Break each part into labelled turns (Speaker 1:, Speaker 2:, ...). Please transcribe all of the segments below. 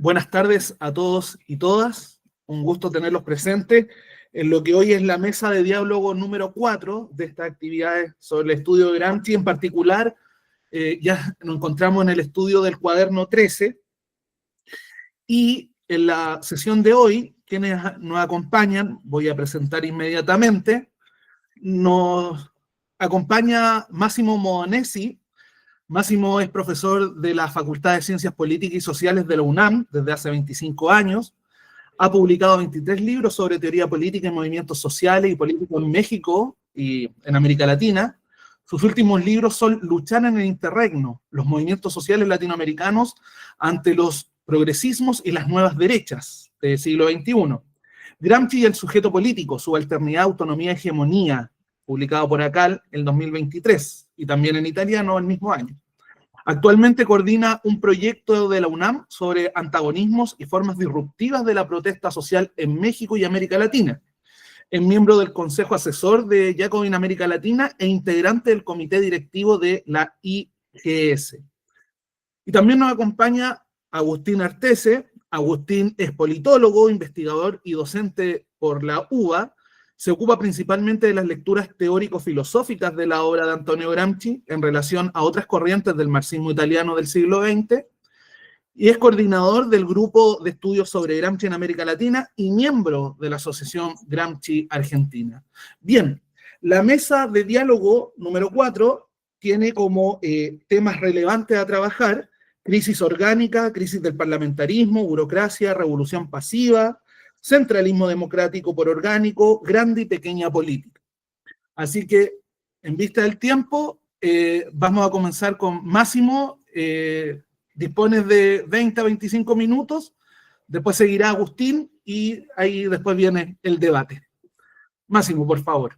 Speaker 1: Buenas tardes a todos y todas. Un gusto tenerlos presentes en lo que hoy es la mesa de diálogo número 4 de estas actividades sobre el estudio de Gramsci. En particular, ya nos encontramos en el estudio del cuaderno 13 y en la sesión de hoy, quienes nos acompañan, voy a presentar inmediatamente, nos acompaña Máximo Modenesi. Máximo es profesor de la Facultad de Ciencias Políticas y Sociales de la UNAM desde hace 25 años. Ha publicado 23 libros sobre teoría política y movimientos sociales y políticos en México y en América Latina. Sus últimos libros son Luchar en el Interregno, los movimientos sociales latinoamericanos ante los progresismos y las nuevas derechas del siglo XXI. Gramsci y el sujeto político, subalternidad, autonomía, hegemonía, publicado por ACAL en 2023, y también en italiano el mismo año. Actualmente coordina un proyecto de la UNAM sobre antagonismos y formas disruptivas de la protesta social en México y América Latina. Es miembro del Consejo Asesor de Jacobin América Latina e integrante del comité directivo de la IGS. Y también nos acompaña Agustín Artese. Agustín es politólogo, investigador y docente por la UBA. Se ocupa principalmente de las lecturas teórico-filosóficas de la obra de Antonio Gramsci en relación a otras corrientes del marxismo italiano del siglo XX, y es coordinador del grupo de estudios sobre Gramsci en América Latina y miembro de la Asociación Gramsci Argentina. Bien, la mesa de diálogo número 4 tiene como temas relevantes a trabajar: crisis orgánica, crisis del parlamentarismo, burocracia, revolución pasiva, centralismo democrático por orgánico, grande y pequeña política. Así que, en vista del tiempo, vamos a comenzar con Máximo. Dispones de 20 a 25 minutos, después seguirá Agustín y ahí después viene el debate. Máximo, por favor.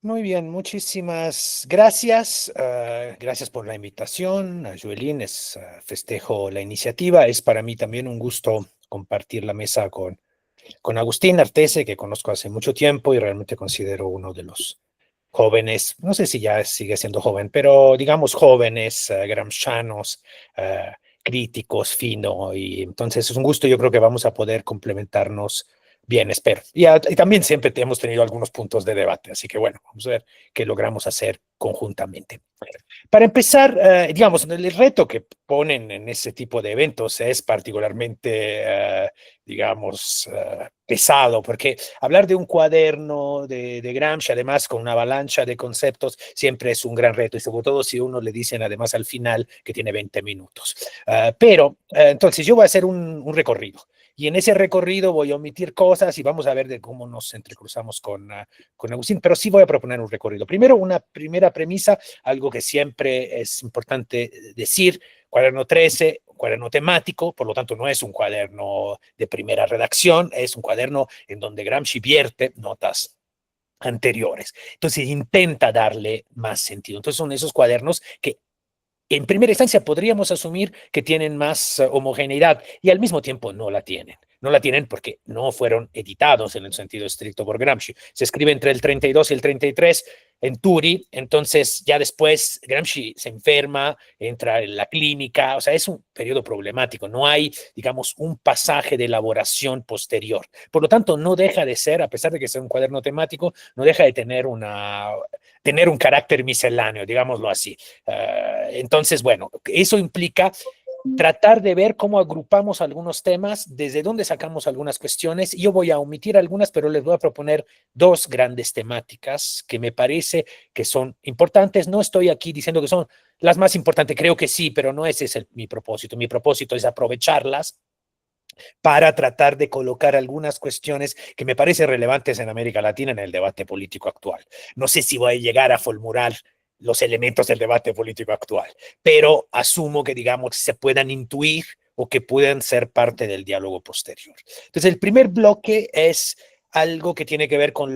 Speaker 2: Muy bien, muchísimas gracias. Gracias por la invitación, Joelín. Festejo la iniciativa. Es para mí también un gusto compartir la mesa con Agustín Artese, que conozco hace mucho tiempo y realmente considero uno de los jóvenes, no sé si ya sigue siendo joven, pero digamos jóvenes, gramscianos, críticos, fino, y entonces es un gusto. Yo creo que vamos a poder complementarnos bien, espero. Y también siempre hemos tenido algunos puntos de debate, así que bueno, vamos a ver qué logramos hacer conjuntamente. Para empezar, digamos, el reto que ponen en ese tipo de eventos es particularmente, digamos, pesado, porque hablar de un cuaderno de Gramsci, además con una avalancha de conceptos, siempre es un gran reto, y sobre todo si uno le dicen además al final que tiene 20 minutos. Pero entonces yo voy a hacer un recorrido. Y en ese recorrido voy a omitir cosas y vamos a ver de cómo nos entrecruzamos con Agustín, pero sí voy a proponer un recorrido. Primero, una primera premisa, algo que siempre es importante decir: cuaderno 13, cuaderno temático, por lo tanto no es un cuaderno de primera redacción, es un cuaderno en donde Gramsci vierte notas anteriores. Entonces intenta darle más sentido. Entonces son esos cuadernos que en primera instancia podríamos asumir que tienen más homogeneidad y al mismo tiempo no la tienen. No la tienen porque no fueron editados en el sentido estricto por Gramsci. Se escribe entre el 32 y el 33 en Turi, entonces ya después Gramsci se enferma, entra en la clínica, o sea, es un periodo problemático. No hay, digamos, un pasaje de elaboración posterior. Por lo tanto, no deja de ser, a pesar de que sea un cuaderno temático, no deja de tener un carácter misceláneo, digámoslo así. Entonces, bueno, eso implica tratar de ver cómo agrupamos algunos temas, desde dónde sacamos algunas cuestiones. Yo voy a omitir algunas, pero les voy a proponer dos grandes temáticas que me parece que son importantes. No estoy aquí diciendo que son las más importantes, creo que sí, pero no ese es mi propósito. Mi propósito es aprovecharlas para tratar de colocar algunas cuestiones que me parecen relevantes en América Latina en el debate político actual. No sé si voy a llegar a formular los elementos del debate político actual, pero asumo que, digamos, se puedan intuir o que puedan ser parte del diálogo posterior. Entonces, el primer bloque es algo que tiene que ver con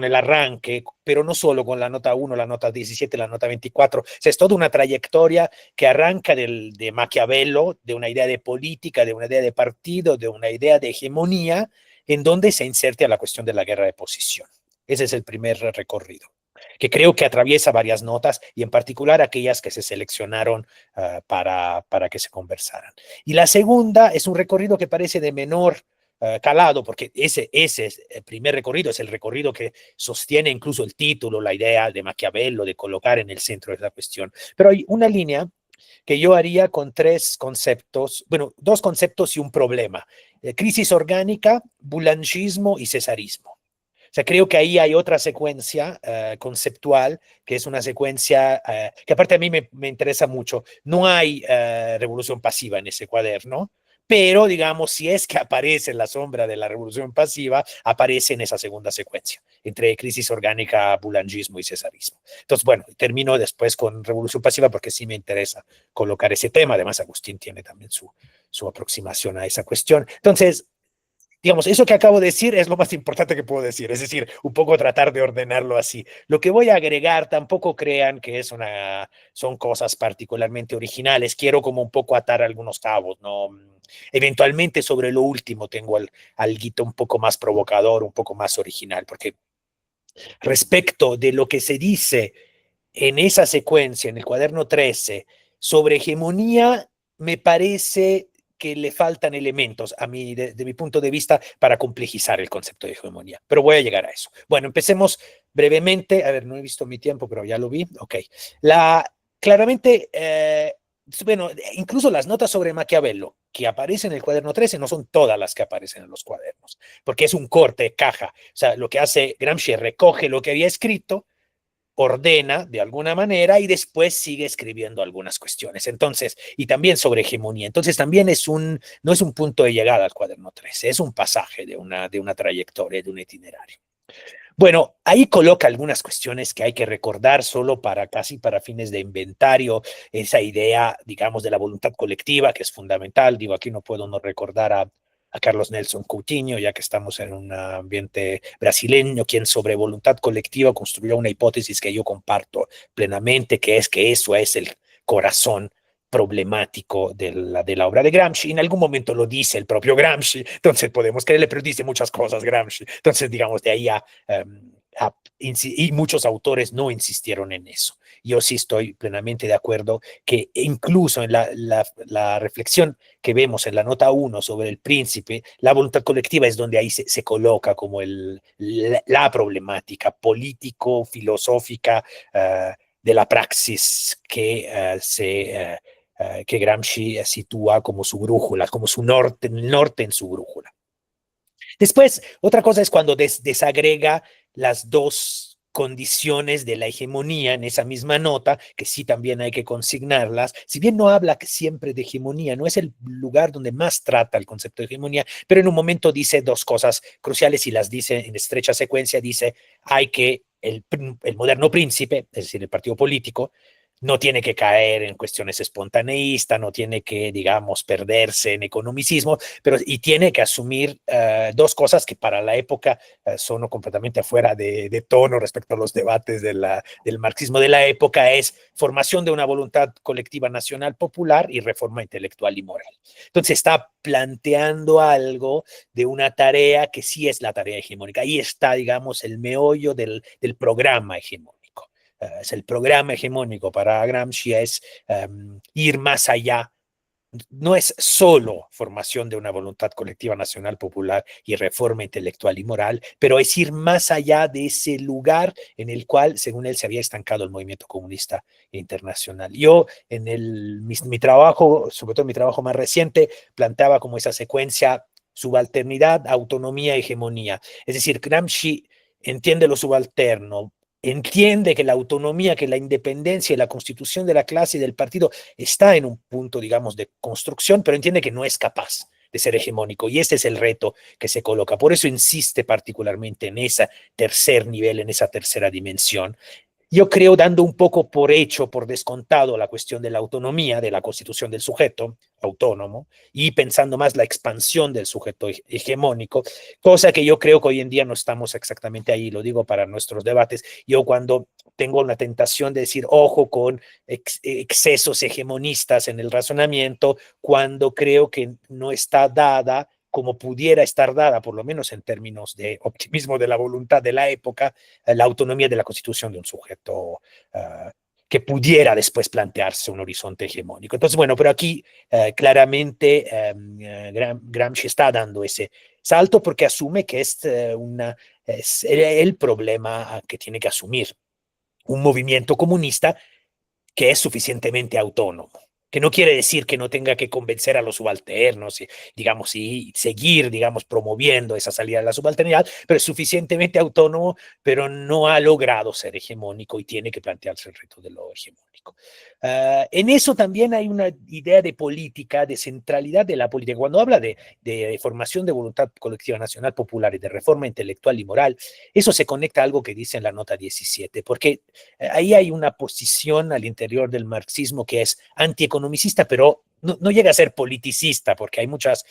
Speaker 2: el arranque, pero no solo con la nota 1, la nota 17, la nota 24. O sea, es toda una trayectoria que arranca de Maquiavelo, de una idea de política, de una idea de partido, de una idea de hegemonía, en donde se inserta la cuestión de la guerra de posición. Ese es el primer recorrido. que creo que atraviesa varias notas y en particular aquellas que se seleccionaron para que se conversaran. Y la segunda es un recorrido que parece de menor calado, porque ese es el primer recorrido, es el recorrido que sostiene incluso el título, la idea de Maquiavelo de colocar en el centro de la cuestión. Pero hay una línea que yo haría con tres conceptos, bueno, dos conceptos y un problema: crisis orgánica, boulanger y cesarismo. O sea, creo que ahí hay otra secuencia conceptual, que es una secuencia que aparte a mí me interesa mucho. No hay revolución pasiva en ese cuaderno, pero digamos, si es que aparece en la sombra de la revolución pasiva, aparece en esa segunda secuencia, entre crisis orgánica, boulangismo y cesarismo. Entonces, bueno, termino después con revolución pasiva porque sí me interesa colocar ese tema. Además, Agustín tiene también su aproximación a esa cuestión. Entonces, digamos, eso que acabo de decir es lo más importante que puedo decir, es decir, un poco tratar de ordenarlo así. Lo que voy a agregar, tampoco crean que son cosas particularmente originales, quiero como un poco atar algunos cabos, ¿no? Eventualmente sobre lo último tengo alguito un poco más provocador, un poco más original, porque respecto de lo que se dice en esa secuencia, en el cuaderno 13, sobre hegemonía, me parece que le faltan elementos a mí, de mi punto de vista, para complejizar el concepto de hegemonía. Pero voy a llegar a eso. Bueno, empecemos brevemente. A ver, no he visto mi tiempo, pero ya lo vi. Ok. Claramente, bueno, incluso las notas sobre Maquiavelo que aparecen en el cuaderno 13 no son todas las que aparecen en los cuadernos, porque es un corte de caja. O sea, lo que hace Gramsci es recoge lo que había escrito, ordena de alguna manera y después sigue escribiendo algunas cuestiones. Entonces, y también sobre hegemonía. Entonces, también no es un punto de llegada al cuaderno 13, es un pasaje de una trayectoria, de un itinerario. Bueno, ahí coloca algunas cuestiones que hay que recordar solo casi para fines de inventario, esa idea, digamos, de la voluntad colectiva, que es fundamental. Digo, aquí no puedo no recordar a Carlos Nelson Coutinho, ya que estamos en un ambiente brasileño, quien sobre voluntad colectiva construyó una hipótesis que yo comparto plenamente, que es que eso es el corazón problemático de la obra de Gramsci. En algún momento lo dice el propio Gramsci, entonces podemos creerle, pero dice muchas cosas Gramsci. Entonces, digamos, de ahí y muchos autores no insistieron en eso. Yo sí estoy plenamente de acuerdo que incluso en la reflexión que vemos en la nota 1 sobre el príncipe, la voluntad colectiva es donde ahí se coloca como la problemática político-filosófica de la praxis que Gramsci sitúa como su brújula, como su norte, el norte en su brújula. Después, otra cosa es cuando desagrega las dos condiciones de la hegemonía en esa misma nota, que sí también hay que consignarlas. Si bien no habla siempre de hegemonía, no es el lugar donde más trata el concepto de hegemonía, pero en un momento dice dos cosas cruciales y las dice en estrecha secuencia. Dice, hay que el moderno príncipe, es decir, el partido político, no tiene que caer en cuestiones espontaneístas, no tiene que, digamos, perderse en economicismo, y tiene que asumir dos cosas que para la época son completamente afuera de tono respecto a los debates del marxismo de la época: es formación de una voluntad colectiva nacional popular y reforma intelectual y moral. Entonces está planteando algo de una tarea que sí es la tarea hegemónica. Ahí está, digamos, el meollo del programa hegemónico. Es el programa hegemónico para Gramsci, es ir más allá. No es solo formación de una voluntad colectiva nacional popular y reforma intelectual y moral, pero es ir más allá de ese lugar en el cual, según él, se había estancado el movimiento comunista internacional. Yo, en mi trabajo, sobre todo mi trabajo más reciente, planteaba como esa secuencia: subalternidad, autonomía, hegemonía. Es decir, Gramsci entiende lo subalterno, entiende que la autonomía, que la independencia y la constitución de la clase y del partido está en un punto, digamos, de construcción, pero entiende que no es capaz de ser hegemónico, y este es el reto que se coloca. Por eso insiste particularmente en ese tercer nivel, en esa tercera dimensión. Yo creo, dando un poco por hecho, por descontado, la cuestión de la autonomía, de la constitución del sujeto autónomo, y pensando más la expansión del sujeto hegemónico, cosa que yo creo que hoy en día no estamos exactamente ahí. Lo digo para nuestros debates. Yo, cuando tengo una tentación de decir, ojo con excesos hegemonistas en el razonamiento, cuando creo que no está dada como pudiera estar dada, por lo menos en términos de optimismo de la voluntad de la época, la autonomía de la constitución de un sujeto que pudiera después plantearse un horizonte hegemónico. Entonces, bueno, pero aquí claramente Gramsci está dando ese salto porque asume que es el problema que tiene que asumir un movimiento comunista que es suficientemente autónomo, que no quiere decir que no tenga que convencer a los subalternos, digamos, y seguir, digamos, promoviendo esa salida de la subalternidad, pero es suficientemente autónomo, pero no ha logrado ser hegemónico y tiene que plantearse el reto de lo hegemónico. En eso también hay una idea de política, de centralidad de la política. Cuando habla de formación de voluntad colectiva nacional popular y de reforma intelectual y moral, eso se conecta a algo que dice en la nota 17, porque ahí hay una posición al interior del marxismo que es antieconomicista, pero no llega a ser politicista, porque hay muchos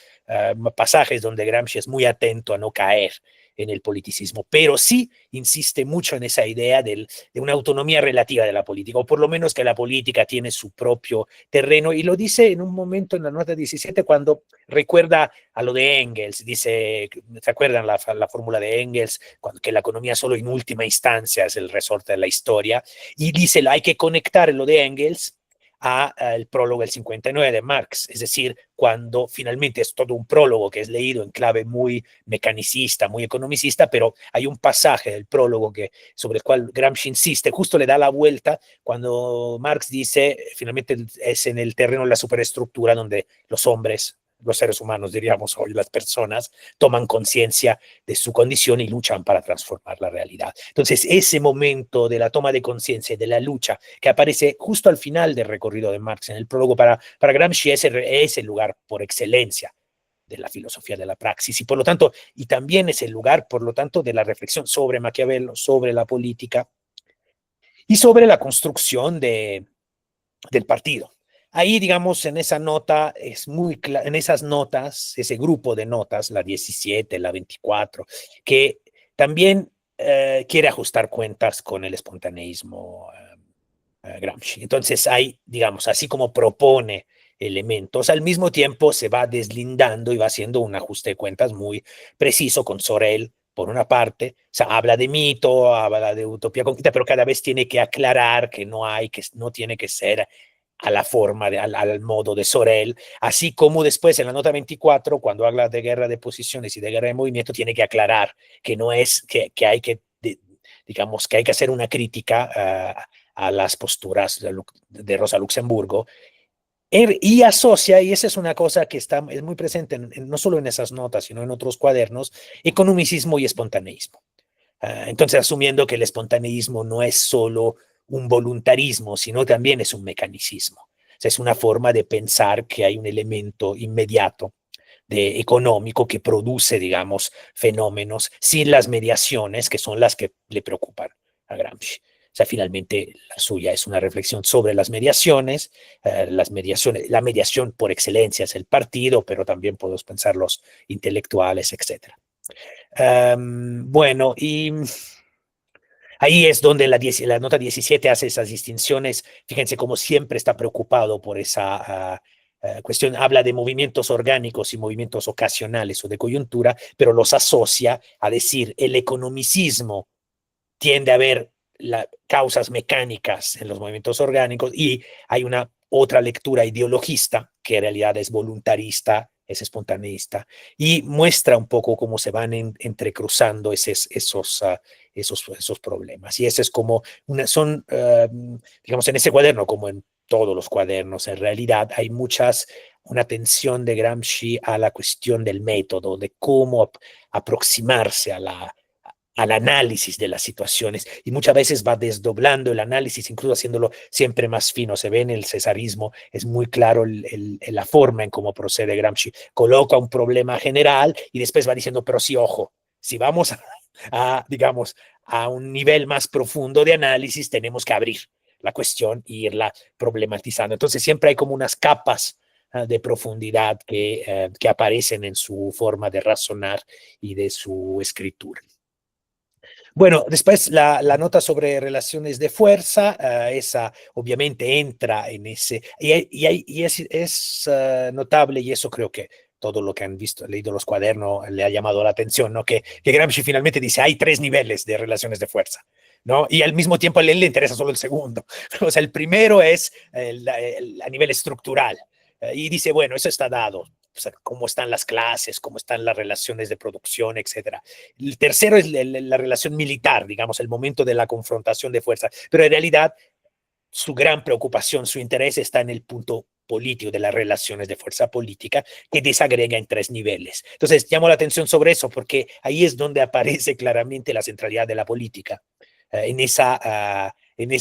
Speaker 2: pasajes donde Gramsci es muy atento a no caer en el politicismo, pero sí insiste mucho en esa idea de una autonomía relativa de la política, o por lo menos que la política tiene su propio terreno, y lo dice en un momento en la nota 17 cuando recuerda a lo de Engels, dice, ¿se acuerdan la fórmula de Engels? Que la economía solo en última instancia es el resorte de la historia, y dice, hay que conectar lo de Engels al prólogo del 59 de Marx, es decir, cuando finalmente es todo un prólogo que es leído en clave muy mecanicista, muy economicista, pero hay un pasaje del prólogo sobre el cual Gramsci insiste, justo le da la vuelta cuando Marx dice, finalmente es en el terreno de la superestructura donde los hombres, los seres humanos, diríamos hoy, las personas, toman conciencia de su condición y luchan para transformar la realidad. Entonces, ese momento de la toma de conciencia y de la lucha que aparece justo al final del recorrido de Marx en el prólogo para Gramsci es el lugar por excelencia de la filosofía de la praxis y por lo tanto, y también es el lugar, por lo tanto, de la reflexión sobre Maquiavelo, sobre la política y sobre la construcción del partido. Ahí, digamos, en esa nota, en esas notas, ese grupo de notas, la 17, la 24, que también quiere ajustar cuentas con el espontaneísmo Gramsci. Entonces, hay, digamos, así como propone elementos, al mismo tiempo se va deslindando y va haciendo un ajuste de cuentas muy preciso con Sorel, por una parte, o sea, habla de mito, habla de utopía concreta, pero cada vez tiene que aclarar que no tiene que ser a la forma, al modo de Sorel, así como después en la nota 24, cuando habla de guerra de posiciones y de guerra de movimiento, tiene que aclarar que no es que hay que, digamos, que hay que hacer una crítica a las posturas de Rosa Luxemburgo, y asocia, y esa es una cosa que es muy presente no solo en esas notas, sino en otros cuadernos, economicismo y espontaneísmo. Entonces, asumiendo que el espontaneísmo no es solo un voluntarismo, sino también es un mecanicismo. O sea, es una forma de pensar que hay un elemento inmediato económico que produce, digamos, fenómenos sin las mediaciones que son las que le preocupan a Gramsci. O sea, finalmente la suya es una reflexión sobre las mediaciones, la mediación por excelencia es el partido, pero también podemos pensar los intelectuales, etc. Bueno, y ahí es donde la nota 17 hace esas distinciones. Fíjense cómo siempre está preocupado por esa cuestión. Habla de movimientos orgánicos y movimientos ocasionales o de coyuntura, pero los asocia a decir el economicismo tiende a ver causas mecánicas en los movimientos orgánicos y hay una otra lectura ideologista que en realidad es voluntarista, es espontaneista y muestra un poco cómo se van entrecruzando esos problemas. Y ese es como digamos, en ese cuaderno, como en todos los cuadernos, en realidad hay una atención de Gramsci a la cuestión del método, de cómo aproximarse al análisis de las situaciones y muchas veces va desdoblando el análisis, incluso haciéndolo siempre más fino. Se ve en el cesarismo, es muy claro la forma en cómo procede Gramsci. Coloca un problema general y después va diciendo, pero sí, ojo, si vamos digamos, a un nivel más profundo de análisis, tenemos que abrir la cuestión e irla problematizando. Entonces siempre hay como unas capas de profundidad que aparecen en su forma de razonar y de su escritura. Bueno, después la nota sobre relaciones de fuerza, esa obviamente entra en ese, y es notable, y eso creo que todo lo que han visto, leído los cuadernos, le ha llamado la atención, ¿no? Que Gramsci finalmente dice, hay 3 niveles de relaciones de fuerza, ¿no? Y al mismo tiempo a él le interesa solo el segundo. O sea, el primero es a nivel estructural. Y dice, bueno, eso está dado. O sea, cómo están las clases, cómo están las relaciones de producción, etcétera. El tercero es la relación militar, digamos, el momento de la confrontación de fuerza. Pero en realidad, su gran preocupación, su interés está en el punto político de las relaciones de fuerza política que desagrega en 3 niveles. Entonces, llamo la atención sobre eso porque ahí es donde aparece claramente la centralidad de la política. En esa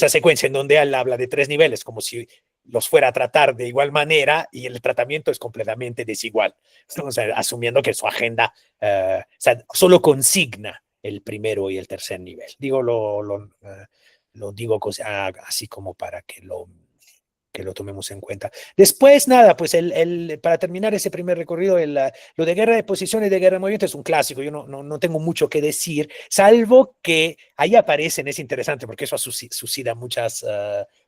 Speaker 2: secuencia en donde él habla de 3 niveles, como si los fuera a tratar de igual manera y el tratamiento es completamente desigual. O sea, asumiendo que su agenda o sea, solo consigna el primero y el tercer nivel. Digo, lo digo así como para que lo tomemos en cuenta. Después, nada, pues para terminar ese primer recorrido, lo de guerra de posición y de guerra de movimiento es un clásico, yo no tengo mucho que decir, salvo que ahí aparecen, es interesante porque eso suscita muchas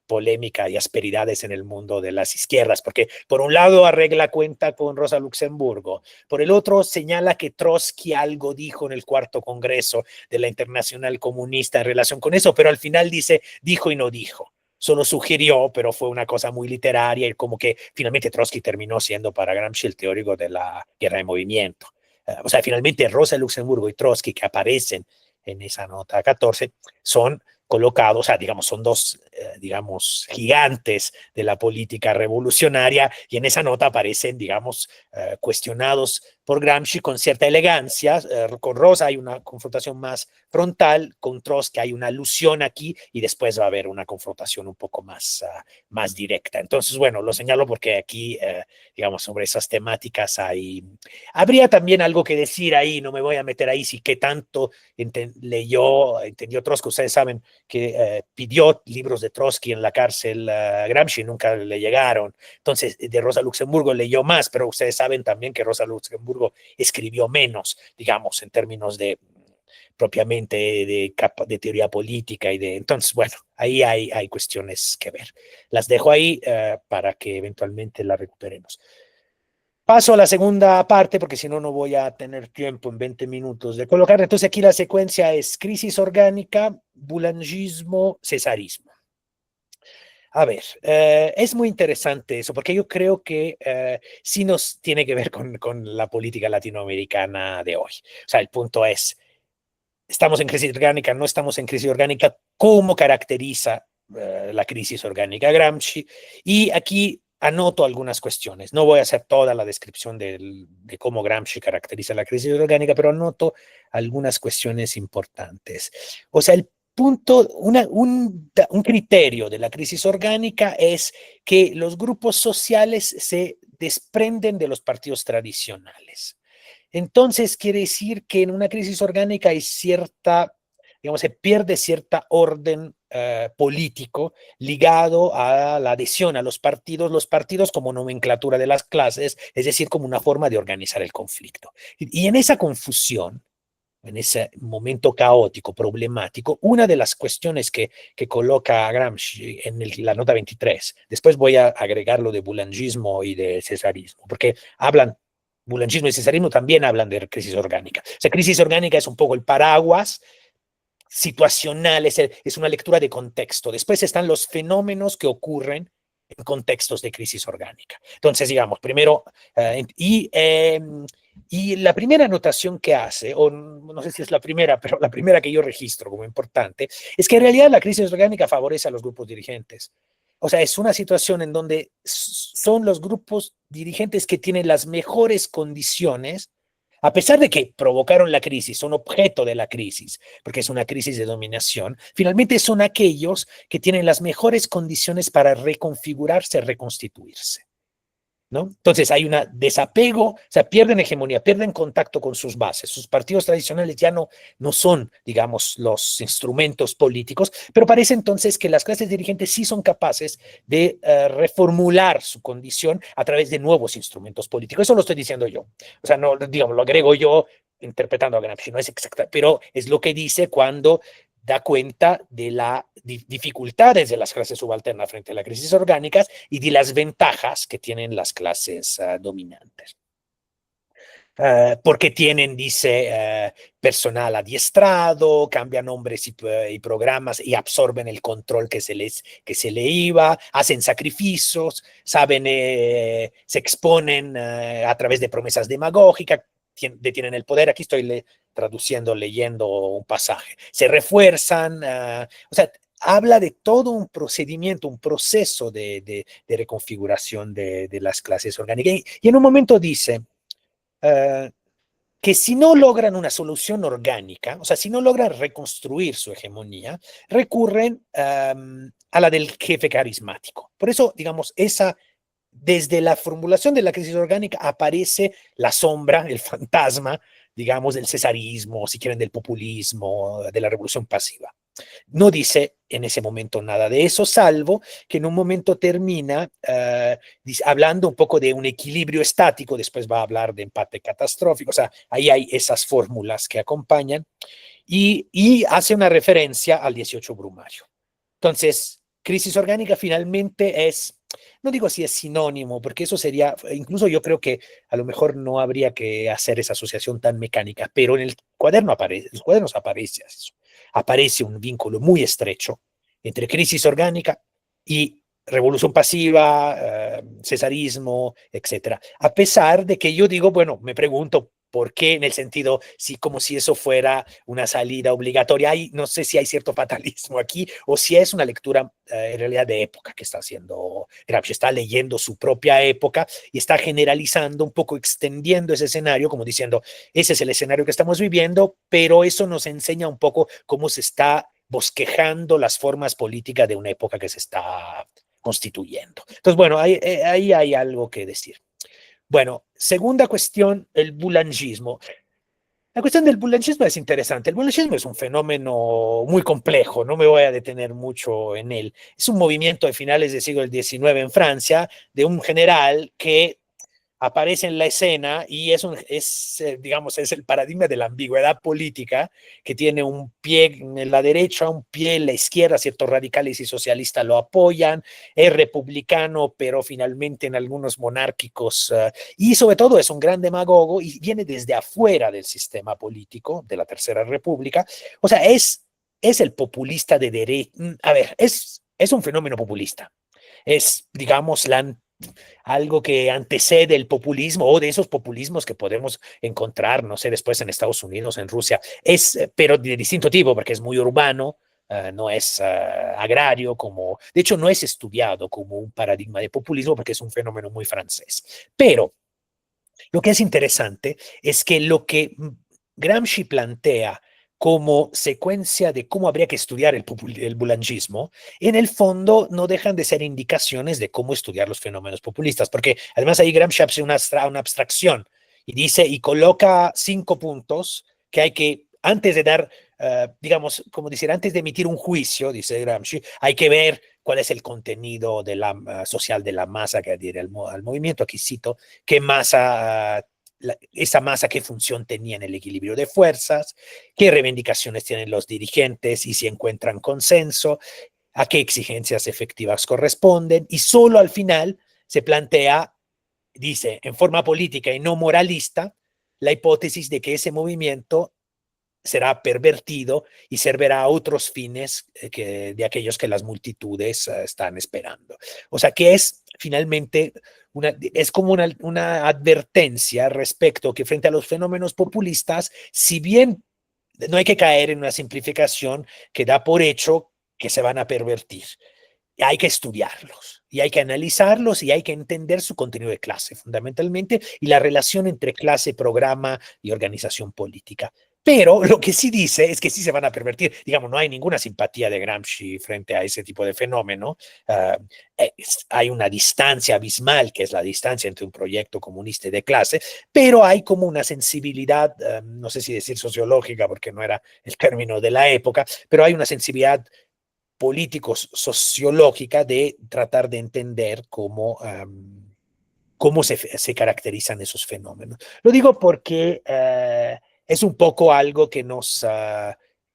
Speaker 2: polémica y asperidades en el mundo de las izquierdas, porque por un lado arregla cuenta con Rosa Luxemburgo, por el otro señala que Trotsky algo dijo en el 4º Congreso de la Internacional Comunista en relación con eso, pero al final dice, dijo y no dijo. Solo sugirió, pero fue una cosa muy literaria y como que finalmente Trotsky terminó siendo para Gramsci el teórico de la guerra de movimiento. O sea, finalmente Rosa Luxemburgo y Trotsky que aparecen en esa nota 14 son colocados, o sea, digamos, son 2, digamos, gigantes de la política revolucionaria y en esa nota aparecen, digamos, cuestionados por Gramsci con cierta elegancia. Con Rosa hay una confrontación más frontal, con Trotsky hay una alusión aquí y después va a haber una confrontación un poco más directa. Entonces, bueno, lo señalo porque aquí, digamos, sobre esas temáticas habría también algo que decir ahí, no me voy a meter ahí, sí que tanto entendió Trotsky. Ustedes saben que pidió libros de Trotsky en la cárcel Gramsci, nunca le llegaron. Entonces, de Rosa Luxemburgo leyó más, pero ustedes saben también que Rosa Luxemburgo escribió menos, digamos, en términos de propiamente de teoría política entonces, bueno, ahí hay cuestiones que ver. Las dejo ahí para que eventualmente las recuperemos. Paso a la segunda parte, porque si no, no voy a tener tiempo en 20 minutos de colocar. Entonces, aquí la secuencia es crisis orgánica, boulangismo, cesarismo. A ver, es muy interesante eso, porque yo creo que sí nos tiene que ver con la política latinoamericana de hoy. O sea, el punto es, ¿estamos en crisis orgánica? ¿No estamos en crisis orgánica? ¿Cómo caracteriza la crisis orgánica Gramsci? Y aquí anoto algunas cuestiones. No voy a hacer toda la descripción de cómo Gramsci caracteriza la crisis orgánica, pero anoto algunas cuestiones importantes. O sea, el punto, un criterio de la crisis orgánica es que los grupos sociales se desprenden de los partidos tradicionales. Entonces, quiere decir que en una crisis orgánica hay cierta, digamos, se pierde cierta orden político ligado a la adhesión a los partidos como nomenclatura de las clases, es decir, como una forma de organizar el conflicto. Y en esa confusión, en ese momento caótico, problemático, una de las cuestiones que coloca Gramsci en la nota 23, después voy a agregar lo de boulangismo y de cesarismo, porque boulangismo y cesarismo también hablan de crisis orgánica. O sea, crisis orgánica es un poco el paraguas situacional, es una lectura de contexto. Después están los fenómenos que ocurren en contextos de crisis orgánica. Entonces, digamos, primero, y la primera anotación que hace, o no sé si es la primera, pero la primera que yo registro como importante, es que en realidad la crisis orgánica favorece a los grupos dirigentes. O sea, es una situación en donde son los grupos dirigentes que tienen las mejores condiciones, a pesar de que provocaron la crisis, son objeto de la crisis, porque es una crisis de dominación, finalmente son aquellos que tienen las mejores condiciones para reconfigurarse, reconstituirse, ¿no? Entonces hay un desapego, o sea, pierden hegemonía, pierden contacto con sus bases. Sus partidos tradicionales ya no son, digamos, los instrumentos políticos, pero parece entonces que las clases dirigentes sí son capaces de reformular su condición a través de nuevos instrumentos políticos. Eso lo estoy diciendo yo. O sea, no, digamos, lo agrego yo interpretando a Gramsci, no es exacta, pero es lo que dice cuando da cuenta de las dificultades de las clases subalternas frente a las crisis orgánicas y de las ventajas que tienen las clases dominantes. porque tienen, dice, personal adiestrado, cambian nombres y programas y absorben el control que se le iba, hacen sacrificios, saben, se exponen a través de promesas demagógicas, detienen el poder. Aquí estoy traduciendo, leyendo un pasaje. Se refuerzan, o sea, habla de todo un procedimiento, un proceso de reconfiguración de las clases orgánicas. Y en un momento dice que si no logran una solución orgánica, o sea, si no logran reconstruir su hegemonía, recurren a la del jefe carismático. Por eso, digamos, desde la formulación de la crisis orgánica aparece la sombra, el fantasma, digamos, del cesarismo, si quieren, del populismo, de la revolución pasiva. No dice en ese momento nada de eso, salvo que en un momento termina hablando un poco de un equilibrio estático, después va a hablar de empate catastrófico, o sea, ahí hay esas fórmulas que acompañan, y hace una referencia al 18 Brumario. Entonces, crisis orgánica finalmente no digo si es sinónimo, porque eso sería, incluso yo creo que a lo mejor no habría que hacer esa asociación tan mecánica, pero en el cuaderno en los cuadernos aparece eso. Aparece un vínculo muy estrecho entre crisis orgánica y revolución pasiva, cesarismo, etcétera. A pesar de que yo digo, bueno, me pregunto por qué, en el sentido, como si eso fuera una salida obligatoria. No sé si hay cierto fatalismo aquí o si es una lectura en realidad de época que está haciendo Gramsci. Está leyendo su propia época y está generalizando un poco, extendiendo ese escenario, como diciendo, ese es el escenario que estamos viviendo, pero eso nos enseña un poco cómo se está bosquejando las formas políticas de una época que se está constituyendo. Entonces, bueno, ahí hay algo que decir. Bueno, segunda cuestión, el boulangismo. La cuestión del boulangismo es interesante. El boulangismo es un fenómeno muy complejo, no me voy a detener mucho en él. Es un movimiento de finales del siglo XIX en Francia, de un general que aparece en la escena y digamos, es el paradigma de la ambigüedad política, que tiene un pie en la derecha, un pie en la izquierda, ciertos radicales y socialistas lo apoyan, es republicano, pero finalmente en algunos monárquicos, y sobre todo es un gran demagogo y viene desde afuera del sistema político de la Tercera República. O sea, es el populista de derecha. A ver, es un fenómeno populista. Es, digamos, algo que antecede el populismo o de esos populismos que podemos encontrar, no sé, después en Estados Unidos, en Rusia, pero de distinto tipo, porque es muy urbano, no es agrario, de hecho no es estudiado como un paradigma de populismo porque es un fenómeno muy francés. Pero lo que es interesante es que lo que Gramsci plantea como secuencia de cómo habría que estudiar el boulangismo, en el fondo no dejan de ser indicaciones de cómo estudiar los fenómenos populistas, porque además ahí Gramsci hace una abstracción y dice y coloca 5 puntos que hay que, antes de dar, digamos, como decir, antes de emitir un juicio, dice Gramsci, hay que ver cuál es el contenido social de la masa que adhiere al movimiento. Aquí cito, qué masa esa masa, qué función tenía en el equilibrio de fuerzas, qué reivindicaciones tienen los dirigentes y si encuentran consenso, a qué exigencias efectivas corresponden, y solo al final se plantea, dice, en forma política y no moralista, la hipótesis de que ese movimiento será pervertido y servirá a otros fines de aquellos que las multitudes están esperando. O sea, que es finalmente es como una advertencia respecto que frente a los fenómenos populistas, si bien no hay que caer en una simplificación que da por hecho que se van a pervertir, hay que estudiarlos y hay que analizarlos y hay que entender su contenido de clase fundamentalmente y la relación entre clase, programa y organización política. Pero lo que sí dice es que sí se van a pervertir. Digamos, no hay ninguna simpatía de Gramsci frente a ese tipo de fenómeno. Hay una distancia abismal, que es la distancia entre un proyecto comunista y de clase, pero hay como una sensibilidad, no sé si decir sociológica, porque no era el término de la época, pero hay una sensibilidad políticos sociológica de tratar de entender cómo se caracterizan esos fenómenos. Lo digo porque es un poco algo que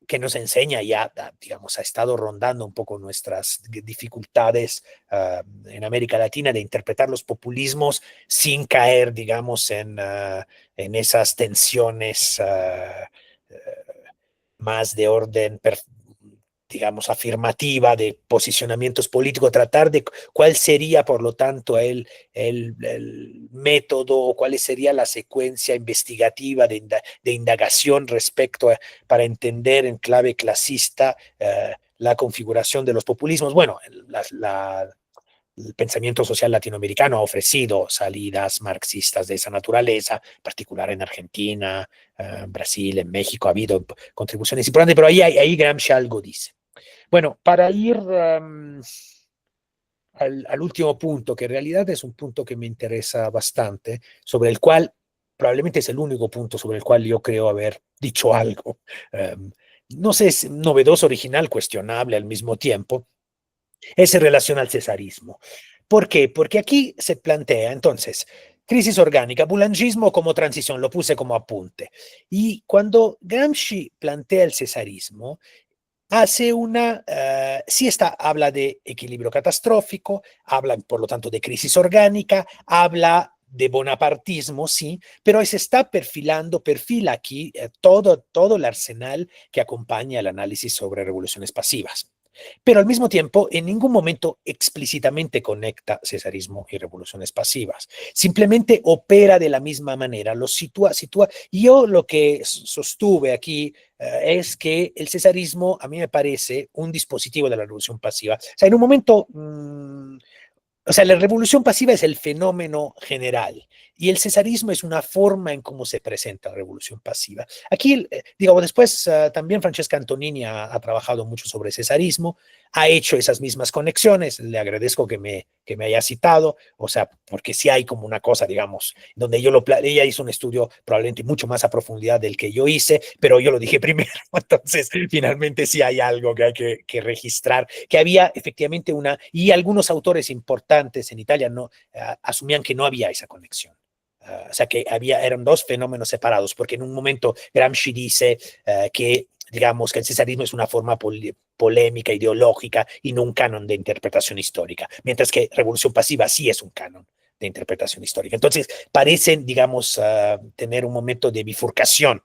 Speaker 2: que nos enseña ya, digamos, ha estado rondando un poco nuestras dificultades en América Latina de interpretar los populismos sin caer, digamos, en esas tensiones más de orden, digamos, afirmativa de posicionamientos políticos, tratar de cuál sería, por lo tanto, el método, cuál sería la secuencia investigativa de indagación respecto para entender en clave clasista la configuración de los populismos. Bueno, el pensamiento social latinoamericano ha ofrecido salidas marxistas de esa naturaleza, en particular en Argentina, Brasil, en México ha habido contribuciones importantes, pero ahí Gramsci algo dice. Bueno, para ir al último punto, que en realidad es un punto que me interesa bastante, sobre el cual probablemente es el único punto sobre el cual yo creo haber dicho algo. No sé, es novedoso, original, cuestionable al mismo tiempo, es en relación al cesarismo. ¿Por qué? Porque aquí se plantea, entonces, crisis orgánica, boulangismo como transición, lo puse como apunte. Y cuando Gramsci plantea el cesarismo, hace habla de equilibrio catastrófico, habla por lo tanto de crisis orgánica, habla de bonapartismo, sí, pero se está perfila aquí todo el arsenal que acompaña el análisis sobre revoluciones pasivas. Pero al mismo tiempo, en ningún momento explícitamente conecta cesarismo y revoluciones pasivas. Simplemente opera de la misma manera, los sitúa. Y yo lo que sostuve aquí es que el cesarismo a mí me parece un dispositivo de la revolución pasiva. O sea, en un momento o sea, la revolución pasiva es el fenómeno general y el cesarismo es una forma en cómo se presenta la revolución pasiva. Aquí, digamos, después también Francesca Antonini ha trabajado mucho sobre cesarismo, ha hecho esas mismas conexiones, le agradezco que me haya citado, o sea, porque sí hay como una cosa, digamos, donde ella hizo un estudio probablemente mucho más a profundidad del que yo hice, pero yo lo dije primero, entonces finalmente sí hay algo que hay que registrar, que había efectivamente y algunos autores importantes en Italia asumían que no había esa conexión. O sea, que eran dos fenómenos separados, porque en un momento Gramsci dice que digamos que el cesarismo es una forma polémica, ideológica y no un canon de interpretación histórica, mientras que revolución pasiva sí es un canon de interpretación histórica. Entonces, parecen, digamos, tener un momento de bifurcación,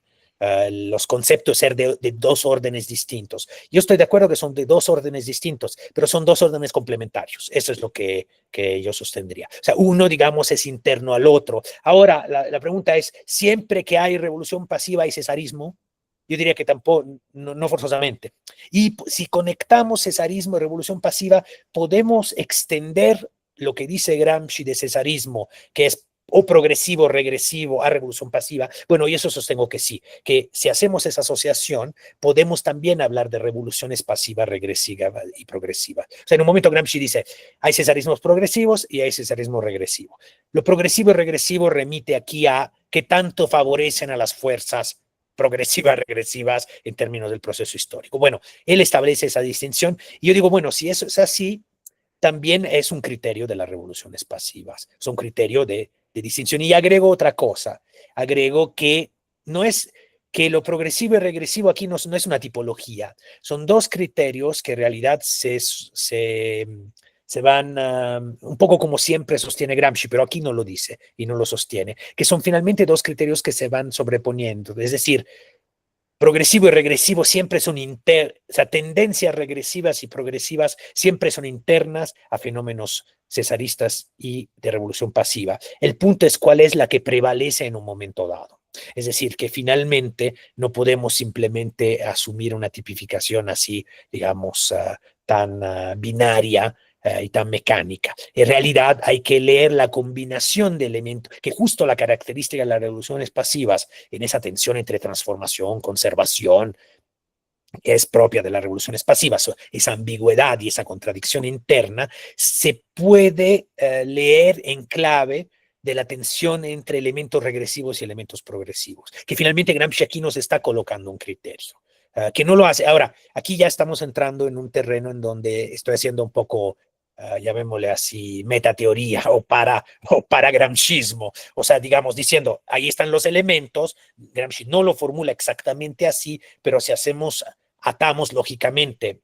Speaker 2: los conceptos ser de dos órdenes distintos. Yo estoy de acuerdo que son de dos órdenes distintos, pero son dos órdenes complementarios. Eso es lo que yo sostendría. O sea, uno, digamos, es interno al otro. Ahora, la pregunta es, ¿siempre que hay revolución pasiva hay cesarismo? Yo diría que tampoco, no forzosamente. Y si conectamos cesarismo y revolución pasiva, podemos extender lo que dice Gramsci de cesarismo, que es o progresivo, regresivo a revolución pasiva. Bueno, y eso sostengo que sí, que si hacemos esa asociación, podemos también hablar de revoluciones pasivas, regresivas y progresivas. O sea, en un momento Gramsci dice, hay cesarismos progresivos y hay cesarismo regresivo. Lo progresivo y regresivo remite aquí a qué tanto favorecen a las fuerzas progresivas, regresivas en términos del proceso histórico. Bueno, él establece esa distinción y yo digo, bueno, si eso es así, también es un criterio de las revoluciones pasivas, es un criterio de distinción. Y agrego otra cosa, agrego que no es que lo progresivo y regresivo aquí no es una tipología, son dos criterios que en realidad se van un poco como siempre sostiene Gramsci, pero aquí no lo dice y no lo sostiene, que son finalmente dos criterios que se van sobreponiendo, es decir, progresivo y regresivo siempre son o sea, tendencias regresivas y progresivas siempre son internas a fenómenos cesaristas y de revolución pasiva. El punto es cuál es la que prevalece en un momento dado. Es decir, que finalmente no podemos simplemente asumir una tipificación así, digamos, tan binaria y tan mecánica. En realidad hay que leer la combinación de elementos, que justo la característica de las revoluciones pasivas, en esa tensión entre transformación, conservación, es propia de las revoluciones pasivas, esa ambigüedad y esa contradicción interna, se puede leer en clave de la tensión entre elementos regresivos y elementos progresivos, que finalmente Gramsci aquí nos está colocando un criterio. Que no lo hace. Ahora, aquí ya estamos entrando en un terreno en donde estoy haciendo un poco, llamémosle así, metateoría o para gramscismo. O sea, digamos, diciendo, ahí están los elementos, Gramsci no lo formula exactamente así, pero si hacemos atamos lógicamente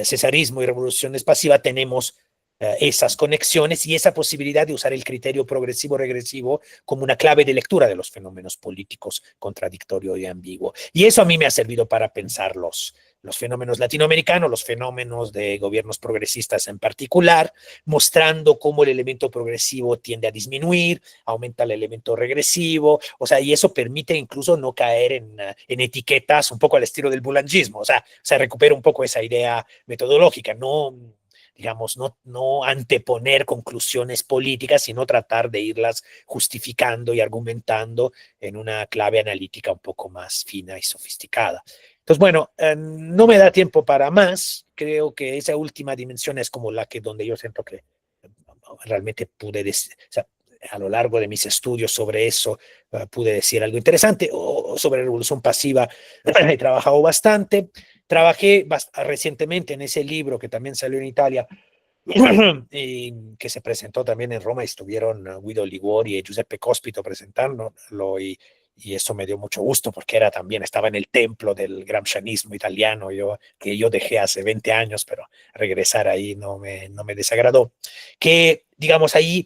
Speaker 2: cesarismo y revoluciones pasivas, tenemos esas conexiones y esa posibilidad de usar el criterio progresivo-regresivo como una clave de lectura de los fenómenos políticos contradictorio y ambiguo. Y eso a mí me ha servido para pensar los fenómenos latinoamericanos, los fenómenos de gobiernos progresistas en particular, mostrando cómo el elemento progresivo tiende a disminuir, aumenta el elemento regresivo, o sea, y eso permite incluso no caer en etiquetas un poco al estilo del boulangismo, o sea, recupera un poco esa idea metodológica, no, digamos, no anteponer conclusiones políticas, sino tratar de irlas justificando y argumentando en una clave analítica un poco más fina y sofisticada. Entonces, bueno, no me da tiempo para más. Creo que esa última dimensión es como la que donde yo siento que realmente pude decir, o sea, a lo largo de mis estudios sobre eso, pude decir algo interesante. O sobre revolución pasiva he trabajado bastante. Trabajé recientemente en ese libro que también salió en Italia, y que se presentó también en Roma. Estuvieron Guido Liguori y Giuseppe Cospito presentándolo, y eso me dio mucho gusto porque estaba en el templo del gramscianismo italiano, que yo dejé hace 20 años, pero regresar ahí no me desagradó. Que, digamos, ahí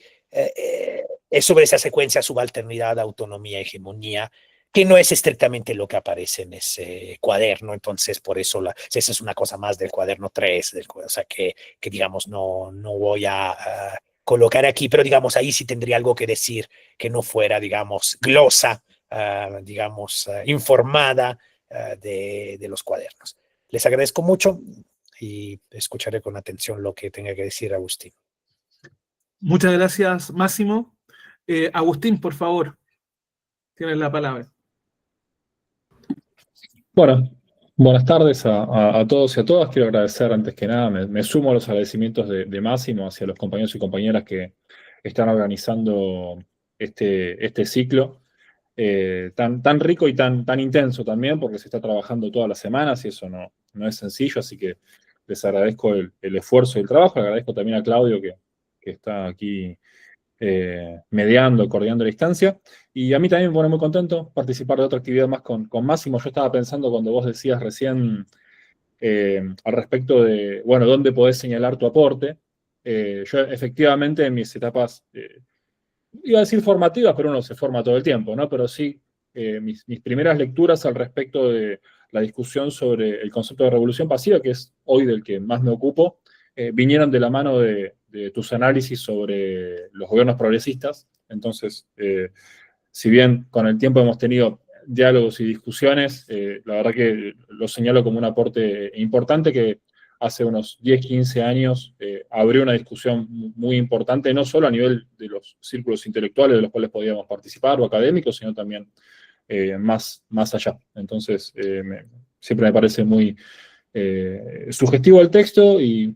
Speaker 2: es sobre esa secuencia subalternidad, autonomía, hegemonía, que no es estrictamente lo que aparece en ese cuaderno. Entonces por eso esa es una cosa más del cuaderno 3, o sea, que digamos no voy a colocar aquí, pero digamos ahí sí tendría algo que decir que no fuera, digamos, glosa, digamos, informada de los cuadernos. Les agradezco mucho y escucharé con atención lo que tenga que decir Agustín.
Speaker 1: Muchas gracias, Máximo. Agustín, por favor, tienes la palabra.
Speaker 3: Bueno, buenas tardes a todos y a todas. Quiero agradecer antes que nada, me sumo a los agradecimientos de Máximo hacia los compañeros y compañeras que están organizando este ciclo tan rico y tan intenso también, porque se está trabajando todas las semanas y eso no es sencillo, así que les agradezco el esfuerzo y el trabajo. Le agradezco también a Claudio que está aquí mediando, coordinando la instancia. Y a mí también me pone muy contento participar de otra actividad más con Máximo. Yo estaba pensando cuando vos decías recién al respecto de, bueno, dónde podés señalar tu aporte. Yo efectivamente en mis etapas, iba a decir formativas, pero uno se forma todo el tiempo, ¿no? Pero sí, mis primeras lecturas al respecto de la discusión sobre el concepto de revolución pasiva, que es hoy del que más me ocupo, vinieron de la mano de tus análisis sobre los gobiernos progresistas. Entonces, si bien con el tiempo hemos tenido diálogos y discusiones, la verdad que lo señalo como un aporte importante que hace unos 10, 15 años abrió una discusión muy importante, no solo a nivel de los círculos intelectuales de los cuales podíamos participar o académicos, sino también más allá. Entonces, siempre me parece muy sugestivo el texto, y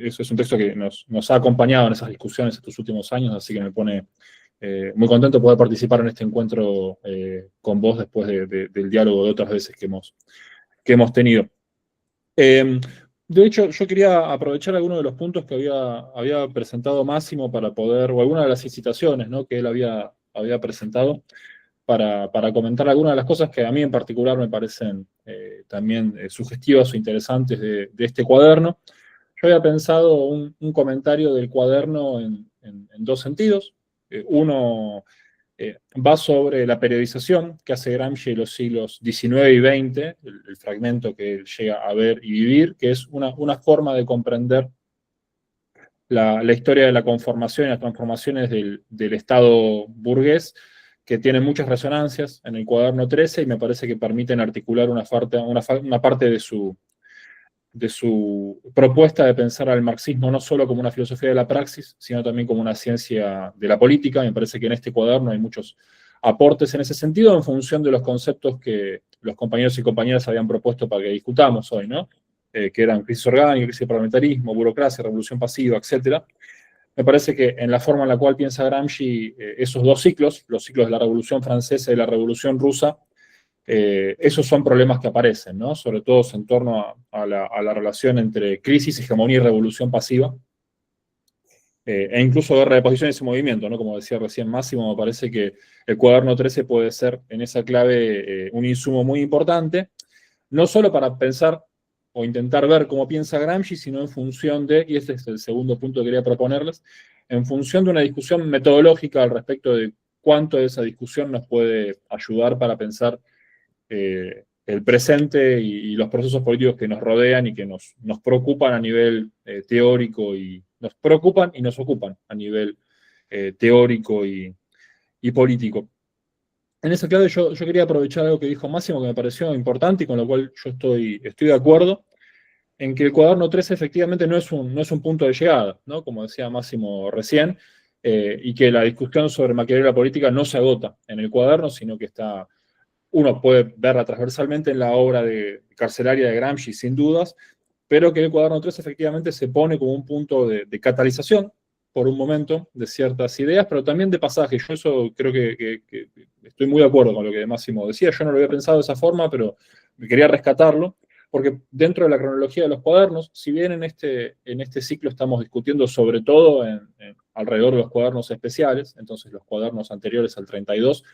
Speaker 3: eso es un texto que nos ha acompañado en esas discusiones estos últimos años, así que me pone muy contento poder participar en este encuentro con vos después del diálogo de otras veces que hemos tenido. De hecho, yo quería aprovechar algunos de los puntos que había presentado Máximo para poder, o algunas de las incitaciones, ¿no?, que él había presentado, para comentar algunas de las cosas que a mí en particular me parecen también sugestivas o interesantes de este cuaderno. Yo había pensado un comentario del cuaderno en dos sentidos. Uno va sobre la periodización que hace Gramsci en los siglos XIX y XX, el fragmento que él llega a ver y vivir, que es una forma de comprender la historia de la conformación y las transformaciones del Estado burgués, que tiene muchas resonancias en el cuaderno 13 y me parece que permiten articular una parte de su propuesta de pensar al marxismo no solo como una filosofía de la praxis, sino también como una ciencia de la política. Me parece que en este cuaderno hay muchos aportes en ese sentido, en función de los conceptos que los compañeros y compañeras habían propuesto para que discutamos hoy, ¿no? Que eran crisis orgánica, crisis de parlamentarismo, burocracia, revolución pasiva, etc. Me parece que en la forma en la cual piensa Gramsci esos dos ciclos, los ciclos de la Revolución Francesa y la Revolución Rusa, esos son problemas que aparecen, ¿no? Sobre todo en torno a la relación entre crisis, hegemonía y revolución pasiva, e incluso guerra de posiciones y movimiento, ¿no? Como decía recién Máximo, me parece que el cuaderno 13 puede ser en esa clave un insumo muy importante, no solo para pensar o intentar ver cómo piensa Gramsci, sino en función de, y este es el segundo punto que quería proponerles, en función de una discusión metodológica al respecto de cuánto de esa discusión nos puede ayudar para pensar el presente y los procesos políticos que nos rodean y que nos preocupan a nivel teórico, y nos preocupan y nos ocupan a nivel teórico y político. En esa clave yo quería aprovechar algo que dijo Máximo, que me pareció importante y con lo cual yo estoy de acuerdo, en que el cuaderno 13 efectivamente no es un punto de llegada, ¿no? Como decía Máximo recién, y que la discusión sobre Maquiavelo y la política no se agota en el cuaderno, sino que uno puede verla transversalmente en la obra carcelaria de Gramsci, sin dudas, pero que el cuaderno 13 efectivamente se pone como un punto de catalización, por un momento, de ciertas ideas, pero también de pasajes. Yo eso creo que estoy muy de acuerdo con lo que Máximo decía. Yo no lo había pensado de esa forma, pero quería rescatarlo, porque dentro de la cronología de los cuadernos, si bien en este ciclo estamos discutiendo sobre todo alrededor de los cuadernos especiales, entonces los cuadernos anteriores al 32,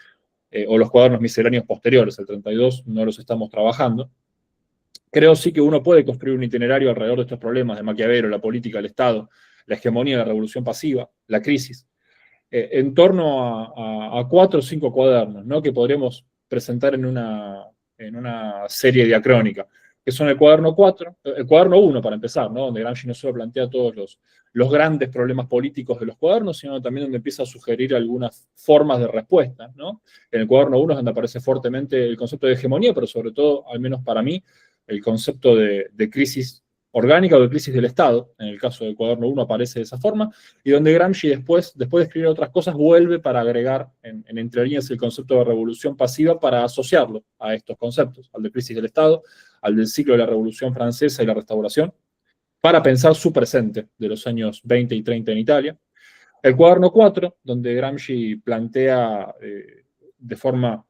Speaker 3: o los cuadernos misceláneos posteriores al 32, no los estamos trabajando, creo sí que uno puede construir un itinerario alrededor de estos problemas de Maquiavelo, la política, el Estado, la hegemonía, la revolución pasiva, la crisis, en torno a 4 o 5 cuadernos, ¿no? Que podremos presentar en una serie diacrónica, que son el cuaderno 4, el cuaderno 1 para empezar, ¿no? Donde Gramsci no solo plantea todos los grandes problemas políticos de los cuadernos, sino también donde empieza a sugerir algunas formas de respuesta, ¿no? En el cuaderno 1 es donde aparece fuertemente el concepto de hegemonía, pero sobre todo, al menos para mí, el concepto de crisis orgánica o de crisis del Estado. En el caso del cuaderno 1 aparece de esa forma, y donde Gramsci después de escribir otras cosas vuelve para agregar en entre líneas el concepto de revolución pasiva para asociarlo a estos conceptos, al de crisis del Estado, al del ciclo de la Revolución Francesa y la Restauración, para pensar su presente de los años 20 y 30 en Italia. El cuaderno 4, donde Gramsci plantea de forma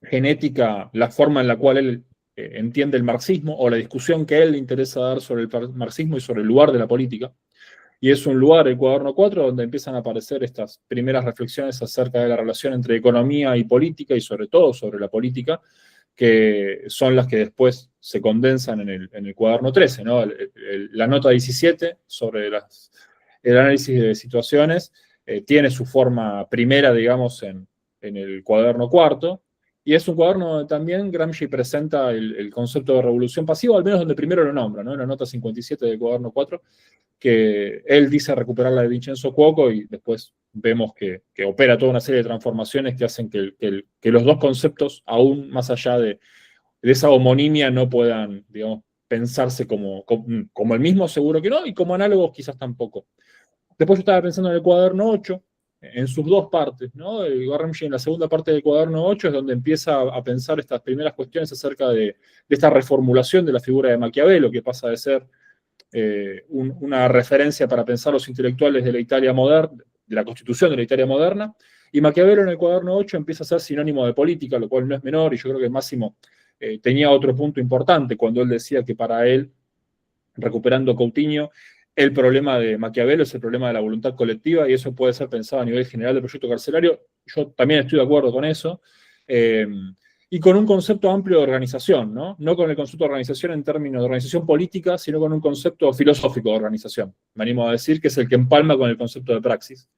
Speaker 3: genética la forma en la cual él entiende el marxismo, o la discusión que a él le interesa dar sobre el marxismo y sobre el lugar de la política. Y es un lugar, el cuaderno 4, donde empiezan a aparecer estas primeras reflexiones acerca de la relación entre economía y política, y sobre todo sobre la política, que son las que después se condensan en el cuaderno 13, ¿no? La nota 17 sobre el análisis de situaciones tiene su forma primera, digamos, en el cuaderno 4, y es un cuaderno donde también Gramsci presenta el concepto de revolución pasiva, al menos donde primero lo nombra, ¿no? En la nota 57 del cuaderno 4, que él dice recuperar la de Vincenzo Cuoco, y después vemos que opera toda una serie de transformaciones que hacen que los dos conceptos, aún más allá de esa homonimia, no puedan, digamos, pensarse como el mismo, seguro que no, y como análogos quizás tampoco. Después yo estaba pensando en el cuaderno 8, en sus dos partes, ¿no? Gramsci en la segunda parte del cuaderno 8 es donde empieza a pensar estas primeras cuestiones acerca de esta reformulación de la figura de Maquiavelo, que pasa de ser una referencia para pensar los intelectuales de la Italia moderna, de la constitución de la Italia moderna, y Maquiavelo en el cuaderno 8 empieza a ser sinónimo de política, lo cual no es menor, y yo creo que Máximo tenía otro punto importante cuando él decía que para él, recuperando Coutinho, el problema de Maquiavelo es el problema de la voluntad colectiva, y eso puede ser pensado a nivel general del proyecto carcelario. Yo también estoy de acuerdo con eso, y con un concepto amplio de organización, ¿no? No con el concepto de organización en términos de organización política, sino con un concepto filosófico de organización. Me animo a decir que es el que empalma con el concepto de praxis,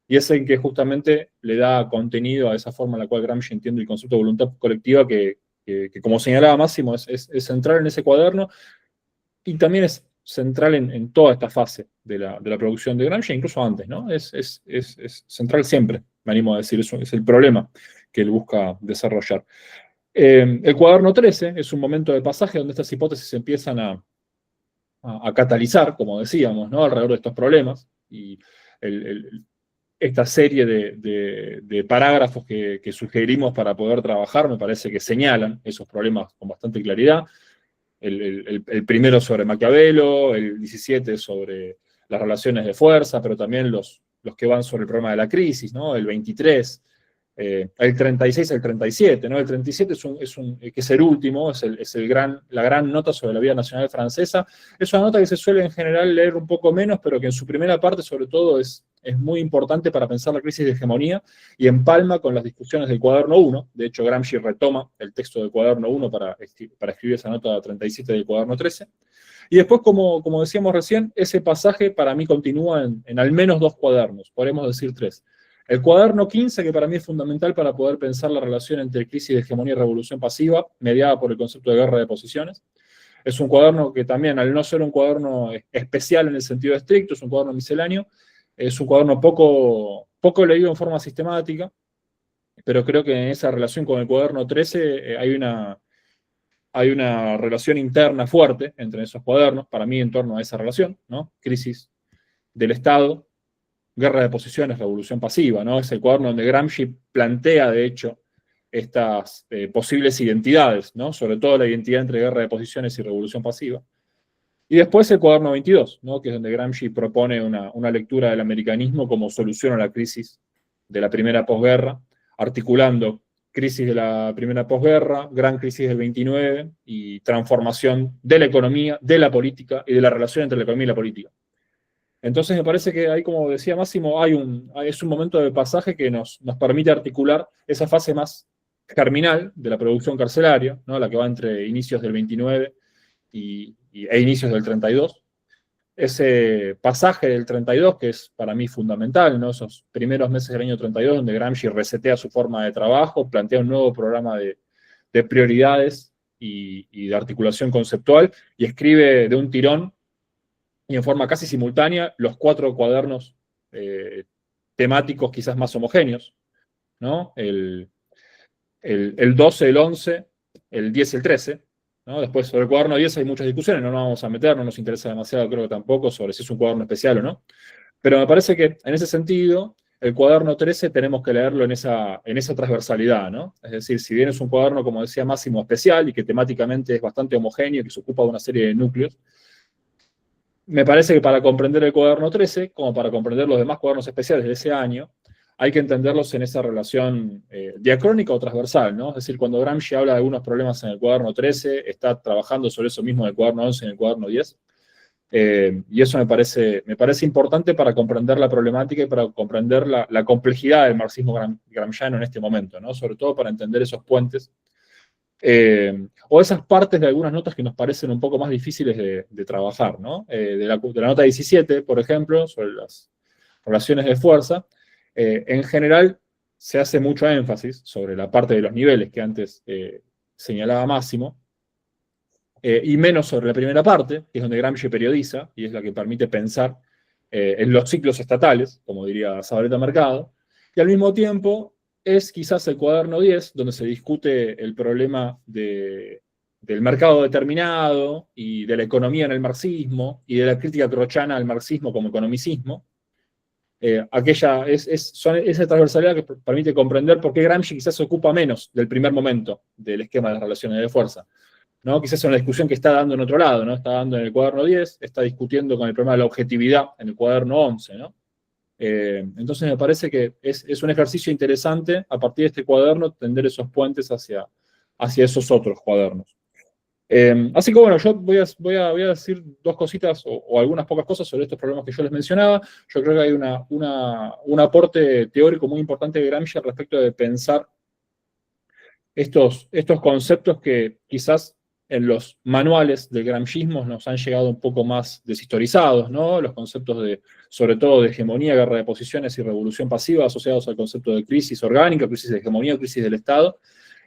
Speaker 3: y es el que justamente le da contenido a esa forma en la cual Gramsci entiende el concepto de voluntad colectiva, que como señalaba Máximo, es central en ese cuaderno, y también es central en toda esta fase de la producción de Gramsci, incluso antes, ¿no? Es central siempre, me animo a decir, eso es el problema que él busca desarrollar. El cuaderno 13 es un momento de pasaje donde estas hipótesis empiezan a catalizar, como decíamos, ¿no? Alrededor de estos problemas, y esta serie de parágrafos que sugerimos para poder trabajar me parece que señalan esos problemas con bastante claridad. El primero sobre Maquiavelo, el 17 sobre las relaciones de fuerza, pero también los que van sobre el problema de la crisis, ¿no? El 23, el 36 al 37, ¿no? El 37 que es el último, la gran nota sobre la vida nacional francesa. Es una nota que se suele en general leer un poco menos, pero que en su primera parte sobre todo es es muy importante para pensar la crisis de hegemonía y empalma con las discusiones del cuaderno 1. De hecho, Gramsci retoma el texto del cuaderno 1 para escribir esa nota 37 del cuaderno 13. Y después, como decíamos recién, ese pasaje para mí continúa en al menos 2 cuadernos, podemos decir 3. El cuaderno 15, que para mí es fundamental para poder pensar la relación entre crisis de hegemonía y revolución pasiva, mediada por el concepto de guerra de posiciones. Es un cuaderno que también, al no ser un cuaderno especial en el sentido estricto, es un cuaderno misceláneo, es un cuaderno poco leído en forma sistemática, pero creo que en esa relación con el cuaderno 13 hay una relación interna fuerte entre esos cuadernos, para mí en torno a esa relación, ¿no? Crisis del Estado, guerra de posiciones, revolución pasiva, ¿no? Es el cuaderno donde Gramsci plantea, de hecho, estas posibles identidades, ¿no? Sobre todo la identidad entre guerra de posiciones y revolución pasiva. Y después el cuaderno 22, ¿no? Que es donde Gramsci propone una lectura del americanismo como solución a la crisis de la primera posguerra, articulando crisis de la primera posguerra, gran crisis del 29 y transformación de la economía, de la política y de la relación entre la economía y la política. Entonces me parece que ahí, como decía Máximo, es un momento de pasaje que nos permite articular esa fase más germinal de la producción carcelaria, ¿no? La que va entre inicios del 29 e inicios del 32. Ese pasaje del 32, que es para mí fundamental, ¿no? Esos primeros meses del año 32, donde Gramsci resetea su forma de trabajo, plantea un nuevo programa de prioridades y de articulación conceptual, y escribe de un tirón y en forma casi simultánea los 4 cuadernos temáticos quizás más homogéneos, ¿no? El 12, el 11, el 10 y el 13, ¿no? Después, sobre el cuaderno 10 hay muchas discusiones, no nos vamos a meter, no nos interesa demasiado, creo que tampoco, sobre si es un cuaderno especial o no. Pero me parece que, en ese sentido, el cuaderno 13 tenemos que leerlo en esa transversalidad, ¿no? Es decir, si bien es un cuaderno, como decía Máximo, especial y que temáticamente es bastante homogéneo y que se ocupa de una serie de núcleos, me parece que para comprender el cuaderno 13, como para comprender los demás cuadernos especiales de ese año, hay que entenderlos en esa relación diacrónica o transversal, ¿no? Es decir, cuando Gramsci habla de algunos problemas en el cuaderno 13, está trabajando sobre eso mismo en el cuaderno 11 y en el cuaderno 10. Y eso me parece importante para comprender la problemática y para comprender la complejidad del marxismo gramsciano en este momento, ¿no? Sobre todo para entender esos puentes o esas partes de algunas notas que nos parecen un poco más difíciles de trabajar, ¿no? De la nota 17, por ejemplo, sobre las relaciones de fuerza, en general se hace mucho énfasis sobre la parte de los niveles que antes señalaba Máximo, y menos sobre la primera parte, que es donde Gramsci periodiza, y es la que permite pensar en los ciclos estatales, como diría Zabaleta Mercado, y al mismo tiempo es quizás el cuaderno 10, donde se discute el problema del mercado determinado y de la economía en el marxismo y de la crítica crochana al marxismo como economicismo. Esa transversalidad que permite comprender por qué Gramsci quizás se ocupa menos del primer momento del esquema de las relaciones de fuerza, ¿no? Quizás es una discusión que está dando en otro lado, ¿no? Está dando en el cuaderno 10, está discutiendo con el problema de la objetividad en el cuaderno 11, ¿no? Entonces me parece que es un ejercicio interesante a partir de este cuaderno tender esos puentes hacia esos otros cuadernos. Así que bueno, yo voy a decir 2 cositas o algunas pocas cosas sobre estos problemas que yo les mencionaba. Yo creo que hay un aporte teórico muy importante de Gramsci al respecto de pensar estos conceptos que quizás en los manuales del gramscismo nos han llegado un poco más deshistorizados, ¿no? Los conceptos sobre todo de hegemonía, guerra de posiciones y revolución pasiva asociados al concepto de crisis orgánica, crisis de hegemonía, crisis del Estado,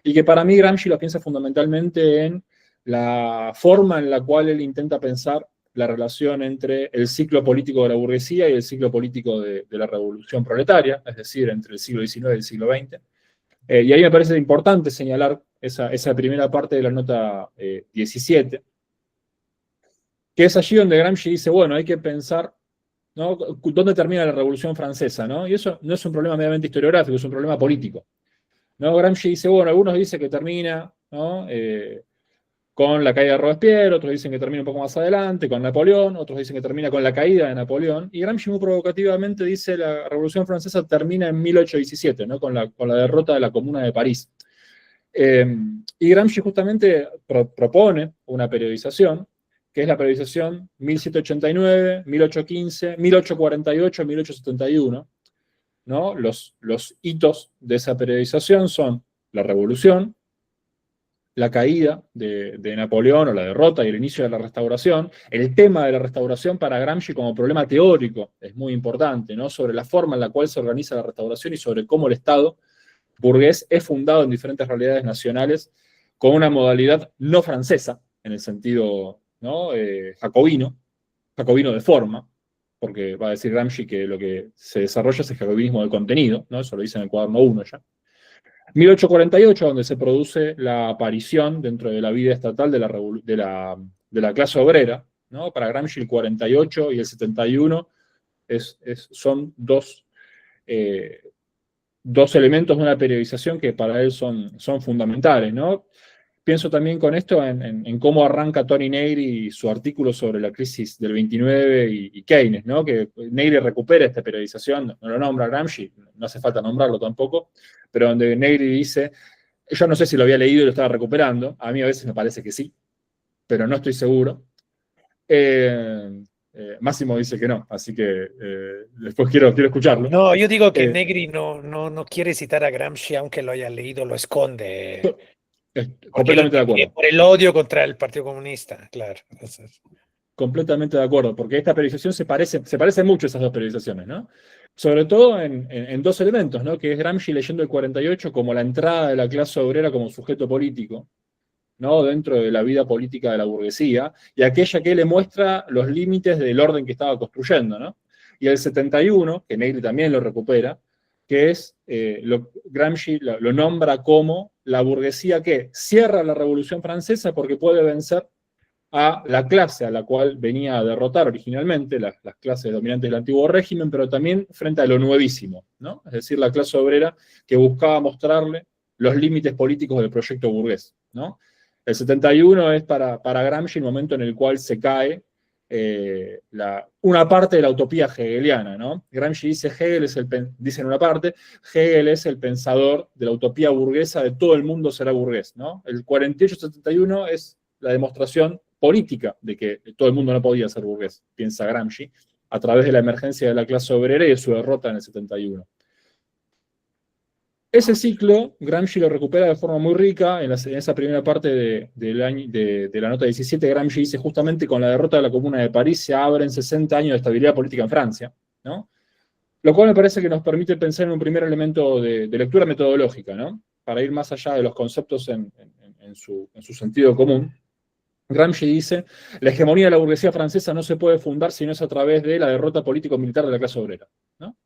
Speaker 3: y que para mí Gramsci lo piensa fundamentalmente en la forma en la cual él intenta pensar la relación entre el ciclo político de la burguesía y el ciclo político de la revolución proletaria, es decir, entre el siglo XIX y el siglo XX. Y ahí me parece importante señalar esa primera parte de la nota 17, que es allí donde Gramsci dice, bueno, hay que pensar, ¿no? ¿Dónde termina la Revolución Francesa? ¿No? Y eso no es un problema meramente historiográfico, es un problema político, ¿no? Gramsci dice, bueno, algunos dicen que termina, ¿no? Con la caída de Robespierre, otros dicen que termina un poco más adelante, con Napoleón, otros dicen que termina con la caída de Napoleón, y Gramsci muy provocativamente dice la Revolución Francesa termina en 1817, ¿no? con la derrota de la Comuna de París. Y Gramsci justamente propone una periodización que es la periodización 1789, 1815, 1848, 1871. ¿No? Los hitos de esa periodización son la revolución, la caída de Napoleón o la derrota y el inicio de la restauración. El tema de la restauración para Gramsci como problema teórico es muy importante, ¿no? Sobre la forma en la cual se organiza la restauración y sobre cómo el Estado burgués es fundado en diferentes realidades nacionales con una modalidad no francesa, en el sentido, ¿no? Jacobino de forma, porque va a decir Gramsci que lo que se desarrolla es el jacobinismo del contenido, ¿no? Eso lo dice en el cuaderno 1 ya. 1848, donde se produce la aparición dentro de la vida estatal de la clase obrera, ¿no? Para Gramsci el 48 y el 71 son dos elementos de una periodización que para él son fundamentales, ¿no? Pienso también con esto en cómo arranca Tony Negri su artículo sobre la crisis del 29 y Keynes, ¿no? Que Negri recupera esta periodización, no lo nombra Gramsci, no hace falta nombrarlo tampoco, pero donde Negri dice, yo no sé si lo había leído y lo estaba recuperando, a mí a veces me parece que sí, pero no estoy seguro. Máximo dice que no, así que después quiero escucharlo.
Speaker 2: No, yo digo que Negri no quiere citar a Gramsci, aunque lo haya leído, lo esconde.
Speaker 3: Completamente de acuerdo.
Speaker 2: Por el odio contra el Partido Comunista, claro. Entonces,
Speaker 3: completamente de acuerdo, porque esta periodización se parecen mucho esas dos periodizaciones, ¿no? Sobre todo en dos elementos, ¿no? Que es Gramsci leyendo el 48 como la entrada de la clase obrera como sujeto político, ¿no? Dentro de la vida política de la burguesía, y aquella que le muestra los límites del orden que estaba construyendo, ¿no? Y el 71, que Negri también lo recupera, que es, Gramsci lo nombra como la burguesía que cierra la Revolución Francesa porque puede vencer a la clase a la cual venía a derrotar originalmente, las clases dominantes del antiguo régimen, pero también frente a lo nuevísimo, ¿no? Es decir, la clase obrera que buscaba mostrarle los límites políticos del proyecto burgués, ¿no? El 71 es para Gramsci el momento en el cual se cae una parte de la utopía hegeliana, ¿no? Gramsci dice, dice en una parte, Hegel es el pensador de la utopía burguesa de todo el mundo será burgués, ¿no? El 48-71 es la demostración política de que todo el mundo no podía ser burgués, piensa Gramsci, a través de la emergencia de la clase obrera y de su derrota en el 71. Ese ciclo, Gramsci lo recupera de forma muy rica, en esa primera parte de la nota 17, Gramsci dice justamente con la derrota de la Comuna de París se abren 60 años de estabilidad política en Francia, ¿no? Lo cual me parece que nos permite pensar en un primer elemento de lectura metodológica, ¿no? Para ir más allá de los conceptos en su sentido común. Gramsci dice, la hegemonía de la burguesía francesa no se puede fundar si no es a través de la derrota político-militar de la clase obrera, ¿no?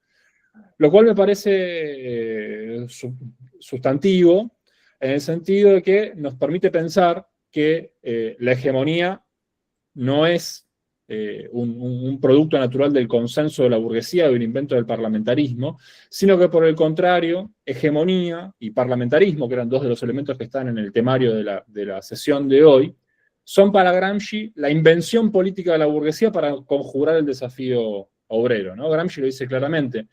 Speaker 3: Lo cual me parece sustantivo, en el sentido de que nos permite pensar que la hegemonía no es un producto natural del consenso de la burguesía o un invento del parlamentarismo, sino que por el contrario, hegemonía y parlamentarismo, que eran dos de los elementos que están en el temario de la sesión de hoy, son para Gramsci la invención política de la burguesía para conjurar el desafío obrero, ¿no? Gramsci lo dice claramente.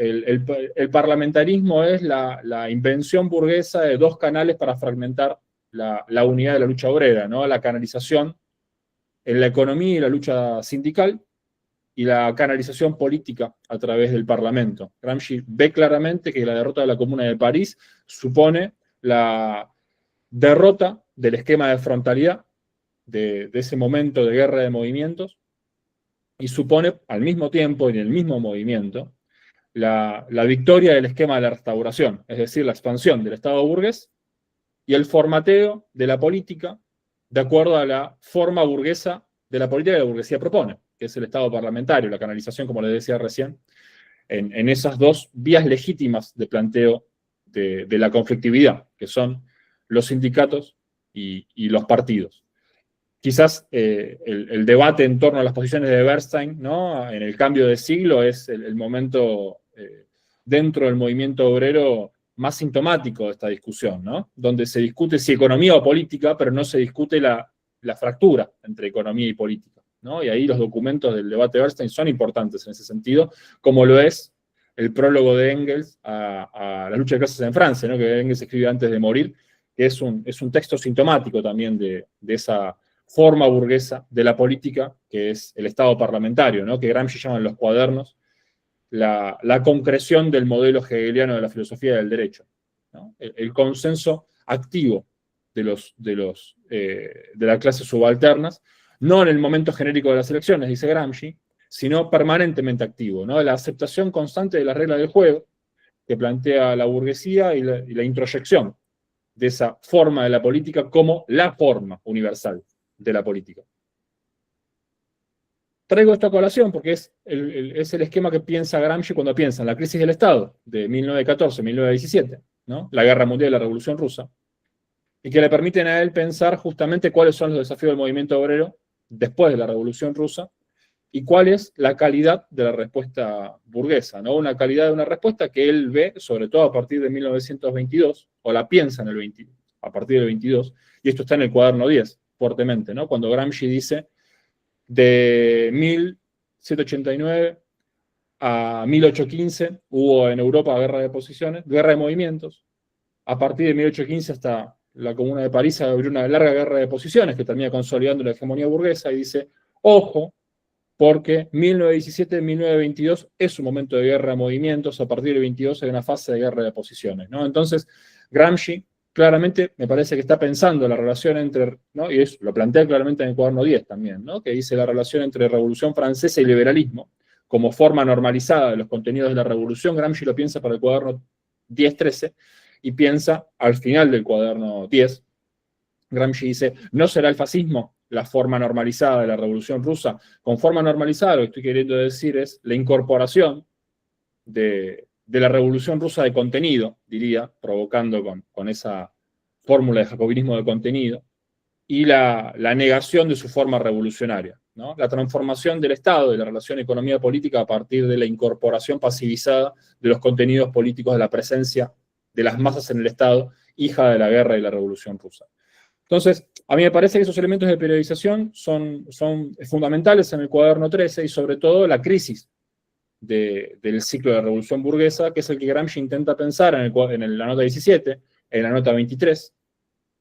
Speaker 3: El parlamentarismo es la invención burguesa de dos canales para fragmentar la unidad de la lucha obrera, ¿no? La canalización en la economía y la lucha sindical, y la canalización política a través del Parlamento. Gramsci ve claramente que la derrota de la Comuna de París supone la derrota del esquema de frontalidad de ese momento de guerra de movimientos, y supone al mismo tiempo, en el mismo movimiento, la victoria del esquema de la restauración, es decir, la expansión del Estado burgués y el formateo de la política de acuerdo a la forma burguesa de la política que la burguesía propone, que es el Estado parlamentario, la canalización, como les decía recién, en esas dos vías legítimas de planteo de la conflictividad, que son los sindicatos y los partidos. Quizás el debate en torno a las posiciones de Bernstein, ¿no? En el cambio de siglo es el momento dentro del movimiento obrero más sintomático de esta discusión, ¿no? Donde se discute si economía o política, pero no se discute la fractura entre economía y política, ¿no? Y ahí los documentos del debate de Bernstein son importantes en ese sentido, como lo es el prólogo de Engels a la lucha de clases en Francia, ¿no? Que Engels escribe antes de morir, que es un texto sintomático también de esa forma burguesa de la política, que es el Estado parlamentario, ¿no? Que Gramsci llama en los cuadernos la concreción del modelo hegeliano de la filosofía del derecho, ¿no? El consenso activo de la clase subalternas, no en el momento genérico de las elecciones, dice Gramsci, sino permanentemente activo, ¿no? La aceptación constante de las reglas del juego que plantea la burguesía y la introyección de esa forma de la política como la forma universal de la política. Traigo esta colación porque es el esquema que piensa Gramsci cuando piensa en la crisis del Estado de 1914-1917, ¿no? La Guerra Mundial y la Revolución Rusa, y que le permiten a él pensar justamente cuáles son los desafíos del movimiento obrero después de la Revolución Rusa y cuál es la calidad de la respuesta burguesa, ¿no? Una calidad de una respuesta que él ve, sobre todo a partir de 1922, o la piensa a partir del 22, y esto está en el cuaderno 10, fuertemente, ¿no? Cuando Gramsci dice, de 1789 a 1815 hubo en Europa guerra de posiciones, guerra de movimientos. A partir de 1815 hasta la Comuna de París abrió una larga guerra de posiciones que termina consolidando la hegemonía burguesa y dice, ojo, porque 1917-1922 es un momento de guerra de movimientos, a partir del 22 hay una fase de guerra de posiciones, ¿no? Entonces, Gramsci claramente me parece que está pensando la relación entre, ¿no? Y eso lo plantea claramente en el cuaderno 10 también, ¿no? Que dice la relación entre Revolución Francesa y liberalismo, como forma normalizada de los contenidos de la revolución. Gramsci lo piensa para el cuaderno 10-13, y piensa al final del cuaderno 10, Gramsci dice, ¿no será el fascismo la forma normalizada de la Revolución Rusa? Con forma normalizada lo que estoy queriendo decir es la incorporación de la Revolución Rusa de contenido, diría, provocando con esa fórmula de jacobinismo de contenido, y la negación de su forma revolucionaria, ¿no? La transformación del Estado, de la relación economía-política a partir de la incorporación pasivizada de los contenidos políticos de la presencia de las masas en el Estado, hija de la guerra y la Revolución Rusa. Entonces, a mí me parece que esos elementos de periodización son fundamentales en el cuaderno 13 y sobre todo la crisis del ciclo de la revolución burguesa, que es el que Gramsci intenta pensar en la nota 17, en la nota 23,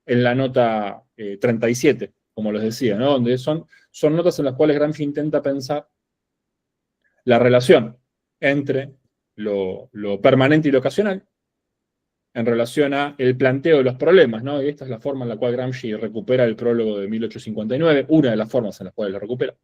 Speaker 3: en la nota 37, como les decía, ¿no? Donde son notas en las cuales Gramsci intenta pensar la relación entre lo permanente y lo ocasional, en relación a el planteo de los problemas, ¿no? Y esta es la forma en la cual Gramsci recupera el prólogo de 1859, una de las formas en las cuales lo recupera,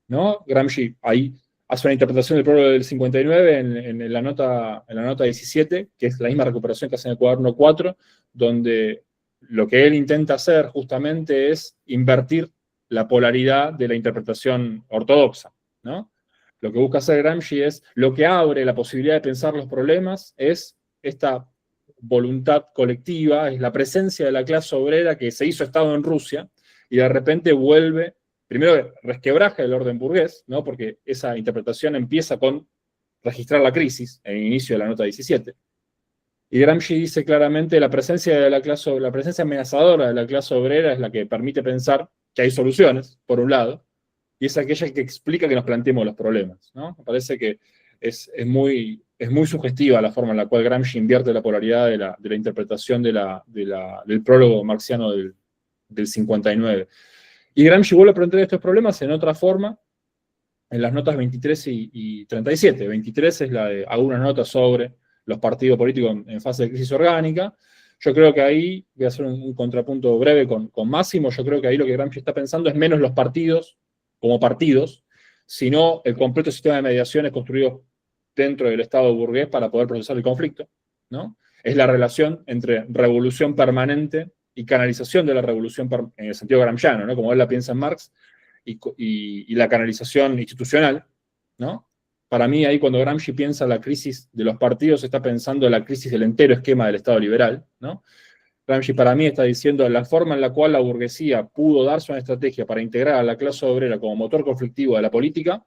Speaker 3: ¿no? Gramsci ahí hace una interpretación del prólogo del 59 en la nota 17, que es la misma recuperación que hace en el cuaderno 4, donde lo que él intenta hacer justamente es invertir la polaridad de la interpretación ortodoxa, ¿no? Lo que busca hacer Gramsci es, lo que abre la posibilidad de pensar los problemas es esta voluntad colectiva, es la presencia de la clase obrera que se hizo Estado en Rusia y de repente vuelve, primero resquebraja el orden burgués, ¿no? Porque esa interpretación empieza con registrar la crisis en el inicio de la nota 17. Y Gramsci dice claramente la presencia amenazadora de la clase obrera es la que permite pensar que hay soluciones, por un lado, y es aquella que explica que nos planteemos los problemas, ¿no? Me parece que es muy sugestiva la forma en la cual Gramsci invierte la polaridad de la interpretación del prólogo marxiano del 59. Y Gramsci vuelve a plantear estos problemas en otra forma, en las notas 23 y 37. 23 es la de algunas notas sobre los partidos políticos en fase de crisis orgánica. Yo creo que ahí, voy a hacer un contrapunto breve con Máximo, yo creo que ahí lo que Gramsci está pensando es menos los partidos como partidos, sino el completo sistema de mediaciones construido dentro del Estado burgués para poder procesar el conflicto, ¿no? Es la relación entre revolución permanente y canalización de la revolución en el sentido gramsciano, ¿no? Como él la piensa en Marx, y la canalización institucional, ¿no? Para mí, ahí cuando Gramsci piensa la crisis de los partidos, está pensando en la crisis del entero esquema del Estado liberal, ¿no? Gramsci para mí está diciendo la forma en la cual la burguesía pudo darse una estrategia para integrar a la clase obrera como motor conflictivo de la política,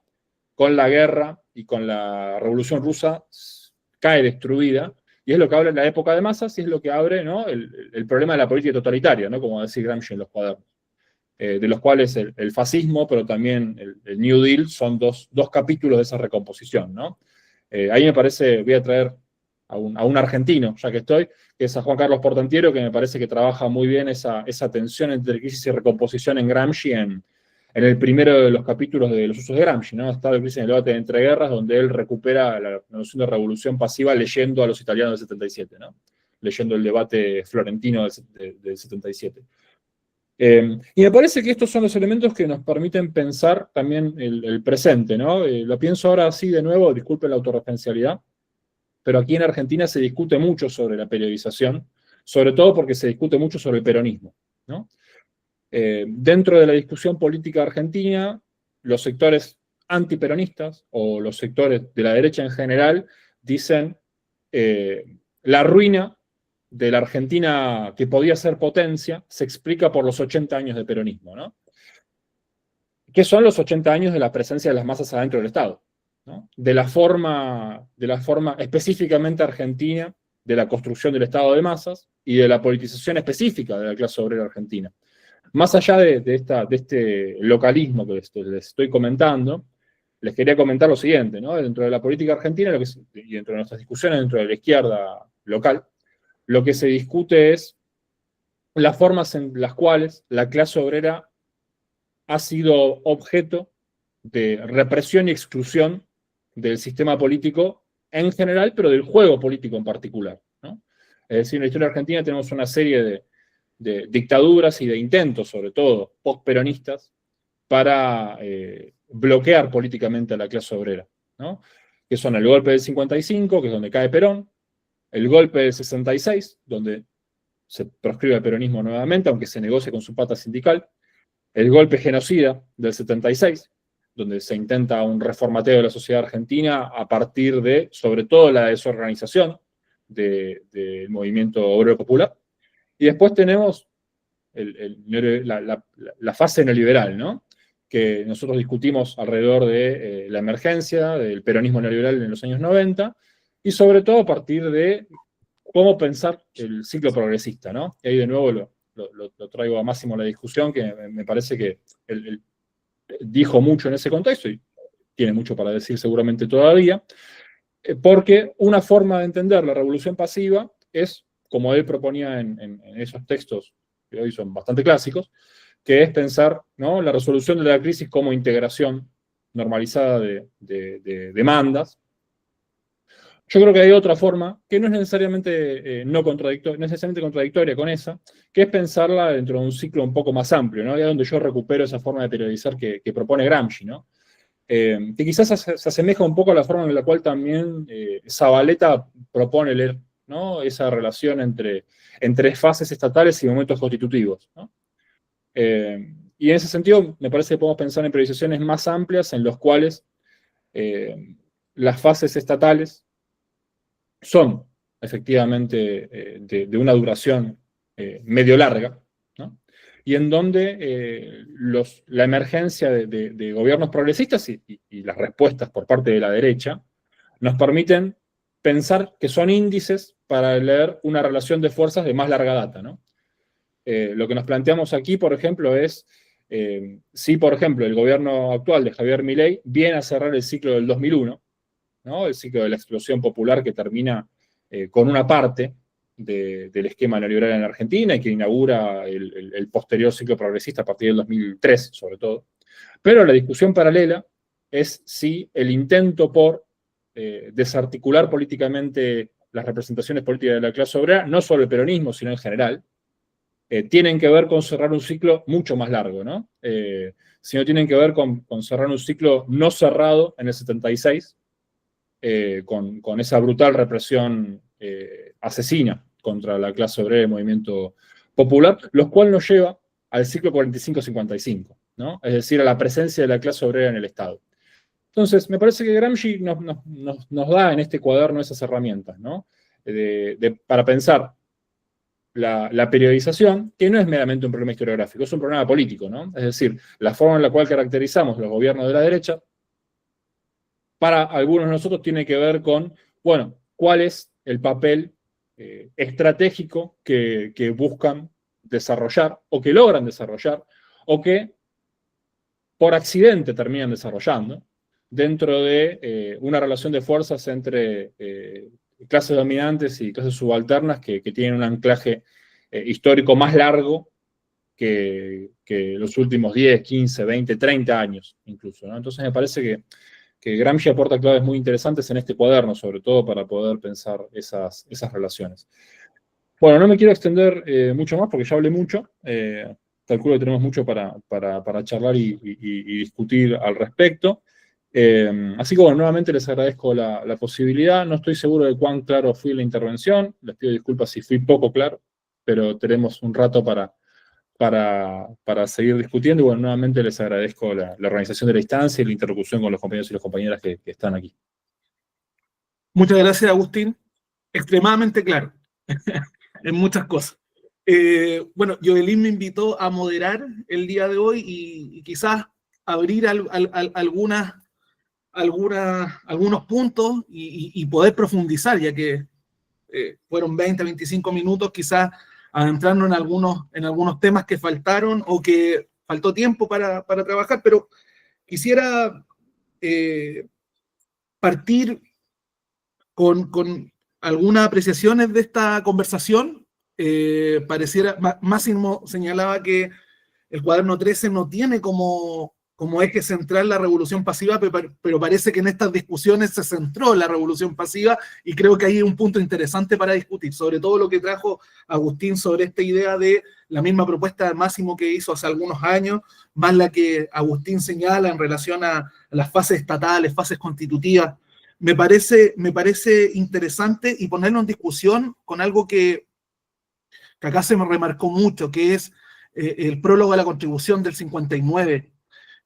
Speaker 3: con la guerra y con la revolución rusa cae destruida, y es lo que habla en la época de masas, y es lo que abre, ¿no? el problema de la política totalitaria, ¿no? Como decía Gramsci en los cuadernos, de los cuales el fascismo, pero también el New Deal, son dos capítulos de esa recomposición, ¿no? Ahí me parece, voy a traer a un argentino, ya que estoy, que es a Juan Carlos Portantiero, que me parece que trabaja muy bien esa tensión entre crisis y recomposición en Gramsci en el primero de los capítulos de Los usos de Gramsci, ¿no? Estado de crisis en el debate de entreguerras, donde él recupera la noción de revolución pasiva leyendo a los italianos del 77, ¿no? Leyendo el debate florentino del 77. Y me parece que estos son los elementos que nos permiten pensar también el presente, ¿no? Lo pienso ahora así de nuevo, disculpen la autorreferencialidad, pero aquí en Argentina se discute mucho sobre la periodización, sobre todo porque se discute mucho sobre el peronismo, ¿no? Dentro de la discusión política argentina, los sectores antiperonistas o los sectores de la derecha en general dicen la ruina de la Argentina que podía ser potencia se explica por los 80 años de peronismo, ¿no? ¿Qué son los 80 años de la presencia de las masas adentro del Estado? ¿No? De la forma específicamente argentina de la construcción del Estado de masas y de la politización específica de la clase obrera argentina. Más allá de este localismo que les estoy comentando, les quería comentar lo siguiente, ¿no? Dentro de la política argentina y dentro de nuestras discusiones dentro de la izquierda local, lo que se discute es las formas en las cuales la clase obrera ha sido objeto de represión y exclusión del sistema político en general, pero del juego político en particular, ¿no? Es decir, en la historia argentina tenemos una serie de dictaduras y de intentos, sobre todo post-peronistas, para bloquear políticamente a la clase obrera, ¿no? Que son el golpe del 55, que es donde cae Perón, el golpe del 66, donde se proscribe el peronismo nuevamente, aunque se negocie con su pata sindical, el golpe genocida del 76, donde se intenta un reformateo de la sociedad argentina a partir de, sobre todo, la desorganización del movimiento obrero popular. Y después tenemos la fase neoliberal, ¿no? Que nosotros discutimos alrededor de la emergencia del peronismo neoliberal en los años 90, y sobre todo a partir de cómo pensar el ciclo progresista, ¿no? Y ahí de nuevo lo traigo a Máximo la discusión, que me parece que él dijo mucho en ese contexto, y tiene mucho para decir seguramente todavía, porque una forma de entender la revolución pasiva es, como él proponía en esos textos que hoy son bastante clásicos, que es pensar, ¿no?, la resolución de la crisis como integración normalizada de demandas. Yo creo que hay otra forma, que no es necesariamente, no es necesariamente contradictoria con esa, que es pensarla dentro de un ciclo un poco más amplio, ¿no? Y es donde yo recupero esa forma de periodizar que propone Gramsci, ¿no? Que quizás se asemeja un poco a la forma en la cual también Zabaleta propone leer, ¿no?, esa relación entre fases estatales y momentos constitutivos, ¿no? Y en ese sentido, me parece que podemos pensar en periodizaciones más amplias en los cuales las fases estatales son efectivamente de una duración medio larga, ¿no? Y en donde la emergencia de gobiernos progresistas y las respuestas por parte de la derecha nos permiten pensar que son índices para leer una relación de fuerzas de más larga data, ¿no? Lo que nos planteamos aquí, por ejemplo, es si, por ejemplo, el gobierno actual de Javier Milei viene a cerrar el ciclo del 2001, ¿no?, el ciclo de la explosión popular que termina con una parte del esquema neoliberal en Argentina y que inaugura el posterior ciclo progresista a partir del 2003, sobre todo. Pero la discusión paralela es si el intento por desarticular políticamente las representaciones políticas de la clase obrera, no solo el peronismo, sino en general, tienen que ver con cerrar un ciclo mucho más largo, ¿no? Sino tienen que ver con cerrar un ciclo no cerrado en el 76, con esa brutal represión asesina contra la clase obrera y el movimiento popular, lo cual nos lleva al ciclo 45-55, ¿no? Es decir, a la presencia de la clase obrera en el Estado. Entonces, me parece que Gramsci nos da en este cuaderno esas herramientas, ¿no? Para pensar la periodización, que no es meramente un problema historiográfico, es un problema político, ¿no? Es decir, la forma en la cual caracterizamos los gobiernos de la derecha, para algunos de nosotros tiene que ver con, bueno, cuál es el papel estratégico que buscan desarrollar, o que logran desarrollar, o que por accidente terminan desarrollando, dentro de una relación de fuerzas entre clases dominantes y clases subalternas que tienen un anclaje histórico más largo que los últimos 10, 15, 20, 30 años incluso, ¿no? Entonces me parece que Gramsci aporta claves muy interesantes en este cuaderno, sobre todo para poder pensar esas relaciones. Bueno, no me quiero extender mucho más porque ya hablé mucho. Calculo que tenemos mucho para charlar y discutir al respecto. Así que bueno, nuevamente les agradezco la posibilidad. No estoy seguro de cuán claro fui en la intervención. Les pido disculpas si fui poco claro, pero tenemos un rato para seguir discutiendo. Y bueno, nuevamente les agradezco la organización de la instancia y la interlocución con los compañeros y las compañeras que están aquí.
Speaker 1: Muchas gracias, Agustín. Extremadamente claro en muchas cosas. Bueno, Joelín me invitó a moderar el día de hoy y quizás abrir algunos puntos y poder profundizar, ya que fueron 20, 25 minutos, quizás adentrarnos en algunos temas que faltaron o que faltó tiempo para trabajar, pero quisiera partir con algunas apreciaciones de esta conversación. Máximo señalaba que el cuaderno 13 no tiene como eje central la revolución pasiva, pero parece que en estas discusiones se centró la revolución pasiva y creo que ahí hay un punto interesante para discutir, sobre todo lo que trajo Agustín sobre esta idea de la misma propuesta de Máximo que hizo hace algunos años, más la que Agustín señala en relación a las fases estatales, fases constitutivas. Me parece interesante y ponerlo en discusión con algo que acá se me remarcó mucho, que es el prólogo a la Constitución del 59.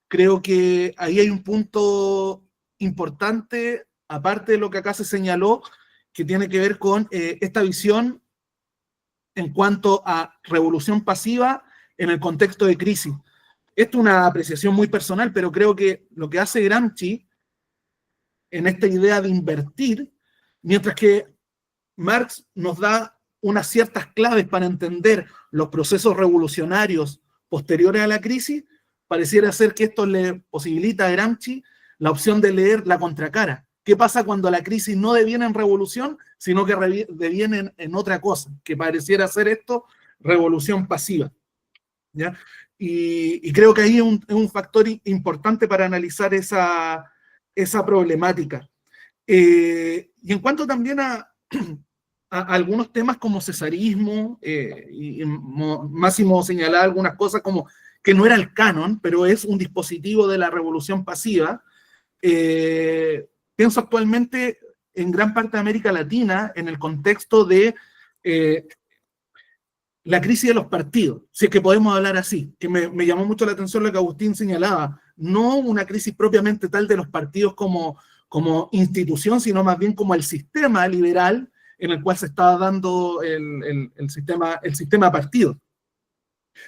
Speaker 1: Creo que ahí hay un punto importante, aparte de lo que acá se señaló, que tiene que ver con esta visión en cuanto a revolución pasiva en el contexto de crisis. Esto es una apreciación muy personal, pero creo que lo que hace Gramsci en esta idea de invertir, mientras que Marx nos da unas ciertas claves para entender los procesos revolucionarios posteriores a la crisis, pareciera ser que esto le posibilita a Gramsci la opción de leer la contracara. ¿Qué pasa cuando la crisis no deviene en revolución, sino que deviene en otra cosa? Que pareciera ser esto revolución pasiva, ¿ya? Y creo que ahí es un factor importante para analizar esa problemática. Y en cuanto también a algunos temas como cesarismo, y Máximo señalaba algunas cosas como que no era el canon, pero es un dispositivo de la revolución pasiva. Pienso actualmente en gran parte de América Latina en el contexto de la crisis de los partidos, si es que podemos hablar así, que me llamó mucho la atención lo que Agustín señalaba, no una crisis propiamente tal de los partidos como institución, sino más bien como el sistema liberal en el cual se estaba dando el sistema partido.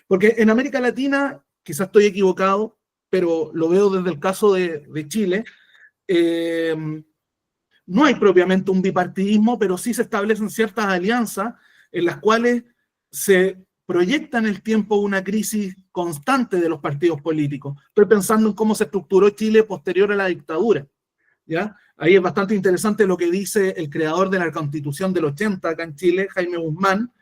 Speaker 1: Porque en América Latina, quizás estoy equivocado, pero lo veo desde el caso de Chile, no hay propiamente un bipartidismo, pero sí se establecen ciertas alianzas en las cuales se proyecta en el tiempo una crisis constante de los partidos políticos. Estoy pensando en cómo se estructuró Chile posterior a la dictadura, ¿ya? Ahí es bastante interesante lo que dice el creador de la Constitución del 80 acá en Chile, Jaime Guzmán,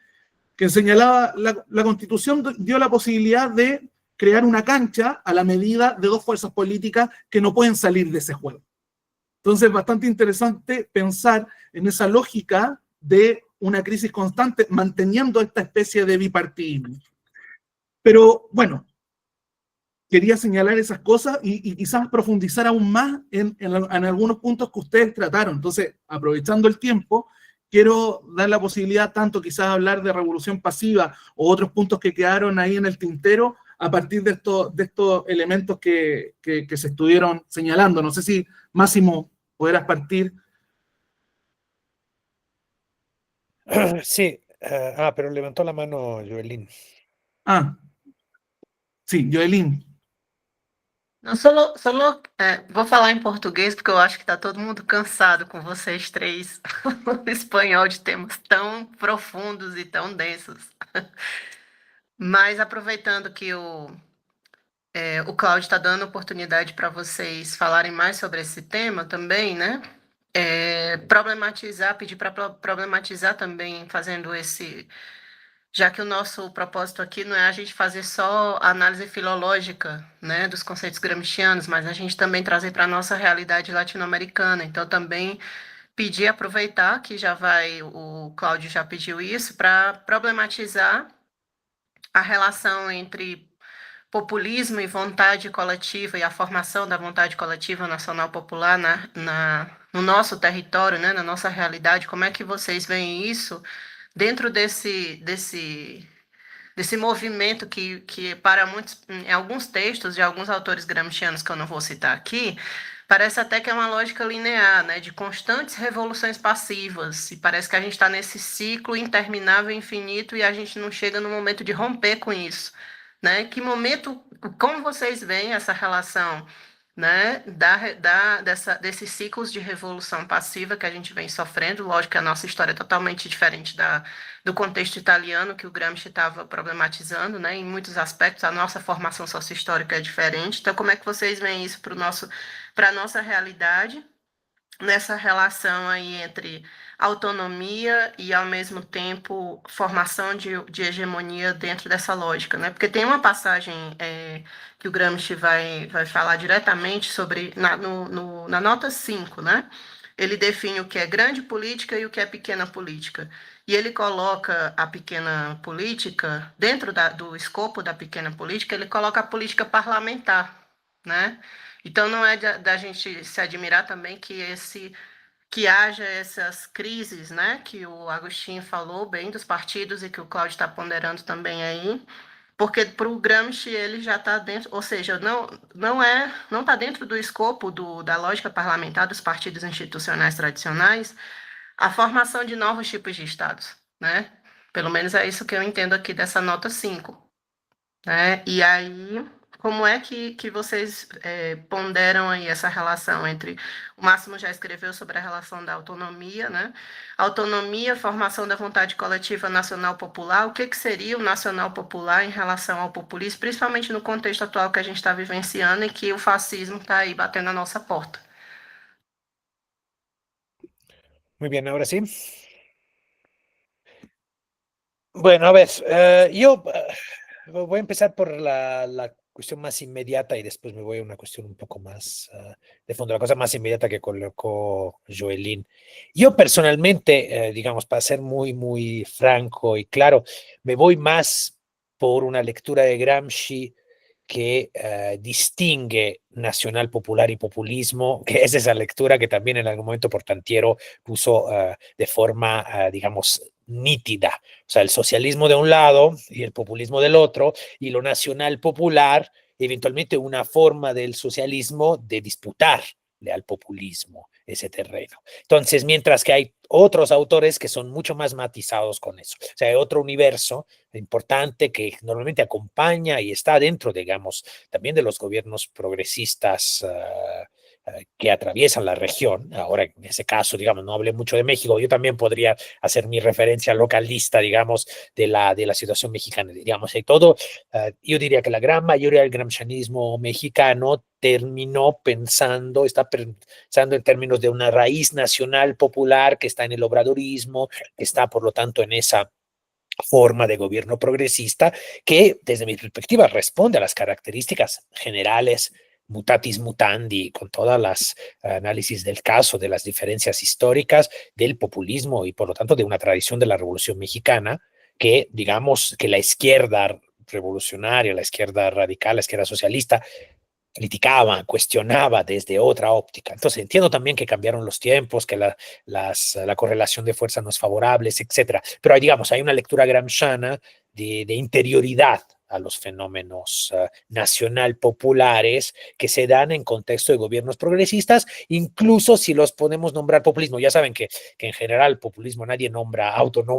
Speaker 1: que señalaba la Constitución dio la posibilidad de crear una cancha a la medida de dos fuerzas políticas que no pueden salir de ese juego. Entonces, bastante interesante pensar en esa lógica de una crisis constante, manteniendo esta especie de bipartidismo. Pero bueno, quería señalar esas cosas y quizás profundizar aún más en algunos puntos que ustedes trataron. Entonces, aprovechando el tiempo, quiero dar la posibilidad tanto quizás hablar de revolución pasiva o otros puntos que quedaron ahí en el tintero a partir de estos elementos que se estuvieron señalando. No sé si, Máximo, podrás partir.
Speaker 2: Sí, pero levantó la mano Joelín.
Speaker 1: Sí, Joelín.
Speaker 4: Não, vou falar em português porque eu acho que está todo mundo cansado com vocês três no espanhol de temas tão profundos e tão densos. Mas aproveitando que o Cláudio está dando oportunidade para vocês falarem mais sobre esse tema também, né? problematizar, pedir para problematizar também, fazendo esse... Já que o nosso propósito aqui não é a gente fazer só análise filológica, né, dos conceitos gramscianos, mas a gente também trazer para a nossa realidade latino-americana. Então, também pedir, aproveitar que já vai, o Cláudio já pediu isso, para problematizar a relação entre populismo e vontade coletiva e a formação da vontade coletiva nacional popular no nosso território, né, na nossa realidade. Como é que vocês veem isso dentro desse movimento que para muitos, em alguns textos de alguns autores gramscianos que eu não vou citar aqui, parece até que é uma lógica linear, né, de constantes revoluções passivas, e parece que a gente está nesse ciclo interminável, infinito, e a gente não chega no momento de romper com isso, né? Que momento, como vocês veem essa relação, né, desses ciclos de revolução passiva que a gente vem sofrendo? Lógico que a nossa história é totalmente diferente do contexto italiano que o Gramsci estava problematizando, né? Em muitos aspectos, a nossa formação socio-histórica é diferente. Então, como é que vocês veem isso para a nossa realidade, nessa relação aí entre autonomia e, ao mesmo tempo, formação de hegemonia dentro dessa lógica, né? Porque tem uma passagem que o Gramsci vai falar diretamente sobre, na nota 5, né? Ele define o que é grande política e o que é pequena política. E ele coloca a pequena política, dentro do escopo da pequena política, ele coloca a política parlamentar, né? Então, não é da gente se admirar também que haja essas crises, né, que o Agostinho falou bem dos partidos e que o Cláudio está ponderando também aí, porque para o Gramsci ele já está dentro, ou seja, não está dentro do escopo da lógica parlamentar dos partidos institucionais tradicionais a formação de novos tipos de estados, né? Pelo menos é isso que eu entendo aqui dessa nota 5. Né? E aí, como é que vocês ponderam aí essa relação entre... O Máximo já escreveu sobre a relação da autonomia, né? Autonomia, formação da vontade coletiva nacional popular. O que seria o nacional popular em relação ao populismo, principalmente no contexto atual que a gente está vivenciando e que o fascismo está aí batendo na nossa porta?
Speaker 2: Muy bien, ahora sí. Bueno, a ver, yo voy a empezar por la cuestión más inmediata y después me voy a una cuestión un poco más de fondo, la cosa más inmediata que colocó Joelín. Yo personalmente, digamos, para ser muy, muy franco y claro, me voy más por una lectura de Gramsci que distingue nacional popular y populismo, que es esa lectura que también en algún momento Portantiero puso de forma, digamos, nítida. O sea, el socialismo de un lado y el populismo del otro, y lo nacional popular, eventualmente una forma del socialismo de disputarle al populismo ese terreno. Entonces, mientras que hay otros autores que son mucho más matizados con eso. O sea, hay otro universo importante que normalmente acompaña y está dentro, digamos, también de los gobiernos progresistas que atraviesan la región. Ahora, en ese caso, digamos, no hablé mucho de México, yo también podría hacer mi referencia localista, digamos, de la situación mexicana, digamos, y todo. Yo diría que la gran mayoría del gramscianismo mexicano está pensando en términos de una raíz nacional popular que está en el obradorismo, que está, por lo tanto, en esa forma de gobierno progresista que, desde mi perspectiva, responde a las características generales mutatis mutandi, con todas las análisis del caso, de las diferencias históricas del populismo y, por lo tanto, de una tradición de la Revolución Mexicana que, digamos, que la izquierda revolucionaria, la izquierda radical, la izquierda socialista, criticaba, cuestionaba desde otra óptica. Entonces entiendo también que cambiaron los tiempos, que la correlación de fuerzas no es favorable, etcétera. Pero hay una lectura gramsciana de interioridad a los fenómenos nacional populares que se dan en contexto de gobiernos progresistas, incluso si los podemos nombrar populismo. Ya saben que en general populismo nadie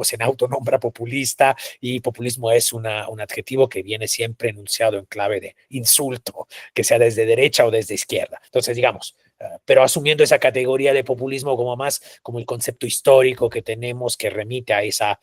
Speaker 2: se autonombra populista, y populismo es un adjetivo que viene siempre enunciado en clave de insulto, que sea desde derecha o desde izquierda. Entonces, digamos, pero asumiendo esa categoría de populismo como más como el concepto histórico que tenemos, que remite a esa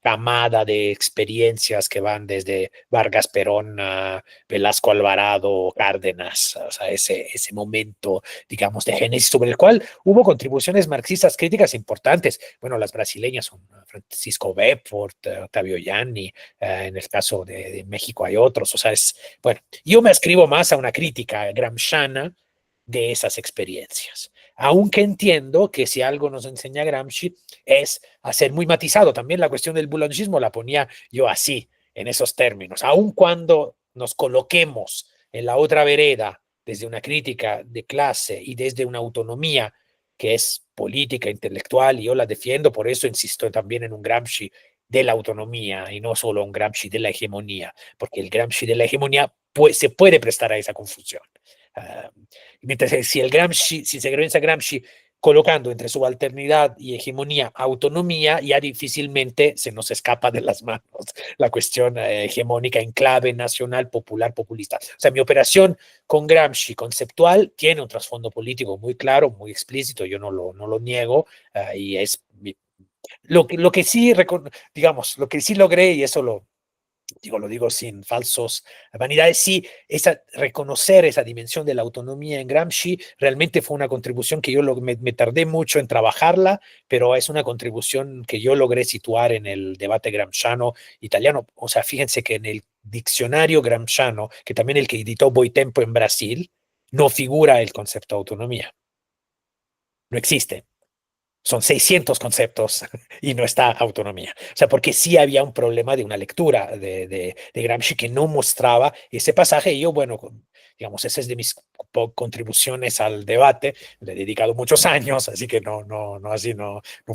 Speaker 2: camada de experiencias que van desde Vargas Perón a Velasco Alvarado, Cárdenas, o sea, ese momento, digamos, de génesis sobre el cual hubo contribuciones marxistas críticas importantes. Bueno, las brasileñas son Francisco Bepford, Octavio Yanni, en el caso de México hay otros, o sea, bueno, yo me ascribo más a una crítica gramsciana de esas experiencias. Aunque entiendo que si algo nos enseña Gramsci es a ser muy matizado. También la cuestión del boulanger la ponía yo así, en esos términos. Aun cuando nos coloquemos en la otra vereda desde una crítica de clase y desde una autonomía que es política, intelectual, y yo la defiendo, por eso insisto también en un Gramsci de la autonomía y no solo un Gramsci de la hegemonía, porque el Gramsci de la hegemonía se puede prestar a esa confusión. Mientras si se piensa Gramsci colocando entre subalternidad y hegemonía autonomía, ya difícilmente se nos escapa de las manos la cuestión hegemónica en clave nacional, popular, populista. O sea, mi operación con Gramsci conceptual tiene un trasfondo político muy claro, muy explícito, yo no lo niego, y es lo que sí, digamos, lo que sí logré, y eso lo digo sin falsos vanidades, sí, reconocer esa dimensión de la autonomía en Gramsci realmente fue una contribución que yo me tardé mucho en trabajarla, pero es una contribución que yo logré situar en el debate gramsciano italiano. O sea, fíjense que en el diccionario gramsciano, que también el que editó Boitempo en Brasil, no figura el concepto de autonomía. No existe. Son 600 conceptos y no está autonomía. O sea, porque sí había un problema de una lectura de Gramsci que no mostraba ese pasaje. Y yo, bueno, digamos, esa es de mis contribuciones al debate. Le he dedicado muchos años, así que no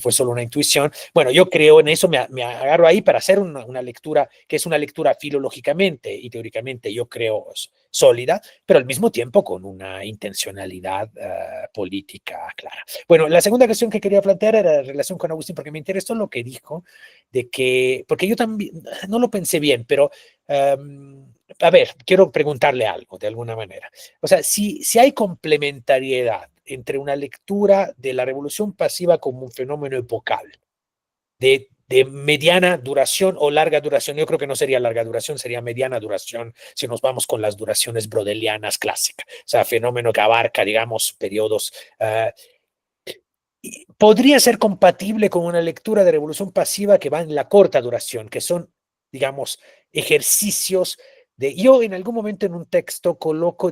Speaker 2: fue solo una intuición. Bueno, yo creo en eso, me agarro ahí para hacer una lectura que es una lectura filológicamente y teóricamente, yo creo, sólida, pero al mismo tiempo con una intencionalidad política clara. Bueno, la segunda cuestión que quería plantear era la relación con Agustín, porque me interesó lo que dijo, de que, porque yo también no lo pensé bien, pero a ver, quiero preguntarle algo de alguna manera. O sea, si hay complementariedad entre una lectura de la revolución pasiva como un fenómeno epocal, de mediana duración o larga duración. Yo creo que no sería larga duración, sería mediana duración si nos vamos con las duraciones brodelianas clásicas. O sea, fenómeno que abarca, digamos, periodos. Podría ser compatible con una lectura de revolución pasiva que va en la corta duración, que son, digamos, ejercicios yo en algún momento en un texto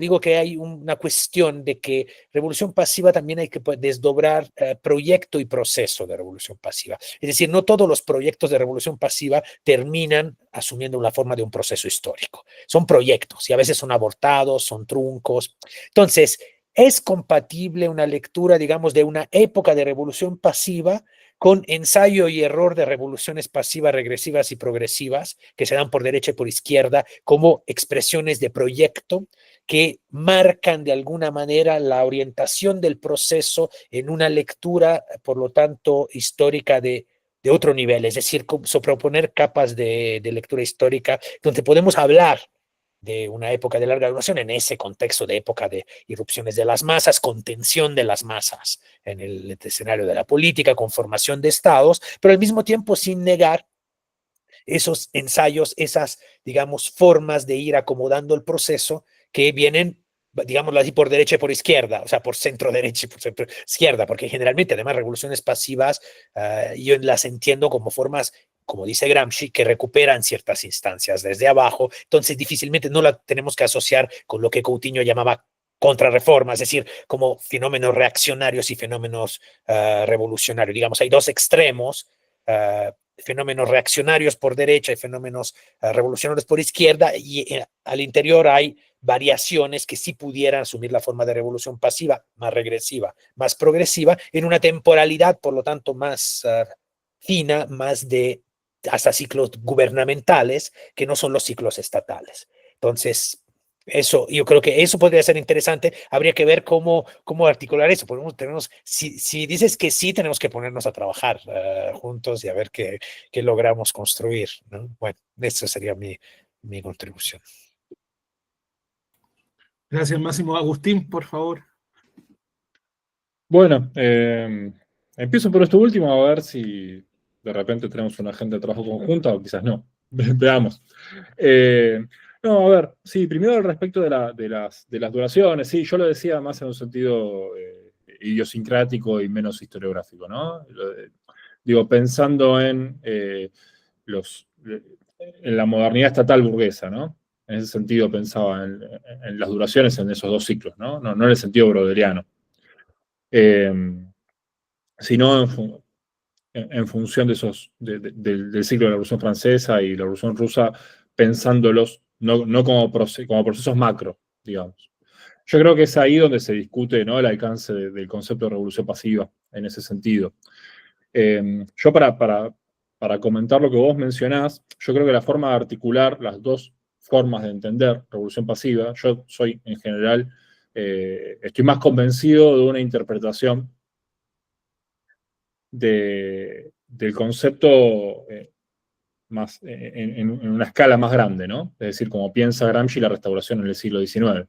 Speaker 2: digo que hay una cuestión de que revolución pasiva también hay que desdobrar proyecto y proceso de revolución pasiva. Es decir, no todos los proyectos de revolución pasiva terminan asumiendo la forma de un proceso histórico. Son proyectos y a veces son abortados, son truncos. Entonces, ¿es compatible una lectura, digamos, de una época de revolución pasiva con ensayo y error de revoluciones pasivas, regresivas y progresivas que se dan por derecha y por izquierda como expresiones de proyecto que marcan de alguna manera la orientación del proceso en una lectura, por lo tanto, histórica de otro nivel? Es decir, proponer capas de lectura histórica donde podemos hablar de una época de larga duración en ese contexto de época de irrupciones de las masas, contención de las masas en el escenario de la política, conformación de estados, pero al mismo tiempo sin negar esos ensayos, esas, digamos, formas de ir acomodando el proceso que vienen, digámoslo así, por derecha y por izquierda, o sea, por centro derecha y por centro izquierda, porque generalmente además revoluciones pasivas yo las entiendo como formas, como dice Gramsci, que recuperan ciertas instancias desde abajo, entonces difícilmente no la tenemos que asociar con lo que Coutinho llamaba contrarreforma, es decir, como fenómenos reaccionarios y fenómenos revolucionarios. Digamos, hay dos extremos, fenómenos reaccionarios por derecha y fenómenos revolucionarios por izquierda, y al interior hay variaciones que sí pudieran asumir la forma de revolución pasiva, más regresiva, más progresiva, en una temporalidad, por lo tanto, más fina, más de hasta ciclos gubernamentales, que no son los ciclos estatales. Entonces, eso, yo creo que eso podría ser interesante. Habría que ver cómo articular eso. Si dices que sí, tenemos que ponernos a trabajar juntos y a ver qué logramos construir, ¿no? Bueno, esa sería mi contribución.
Speaker 1: Gracias, Máximo. Agustín, por favor.
Speaker 3: Bueno, empiezo por esto último a ver si de repente tenemos una agenda de trabajo conjunta o quizás no. Veamos. No, a ver, sí, primero al respecto de las duraciones, sí, yo lo decía más en un sentido idiosincrático y menos historiográfico, ¿no? Digo, pensando en la modernidad estatal burguesa, ¿no? En ese sentido pensaba en las duraciones en esos dos ciclos, ¿no? No en el sentido broderiano. Sino en función de del ciclo de la Revolución Francesa y la Revolución Rusa, pensándolos no como procesos macro, digamos. Yo creo que es ahí donde se discute, ¿no?, el alcance del concepto de revolución pasiva, en ese sentido. Yo para comentar lo que vos mencionás, yo creo que la forma de articular las dos formas de entender revolución pasiva, yo soy en general, estoy más convencido de una interpretación del concepto más, en una escala más grande, ¿no? Es decir, como piensa Gramsci la restauración en el siglo XIX.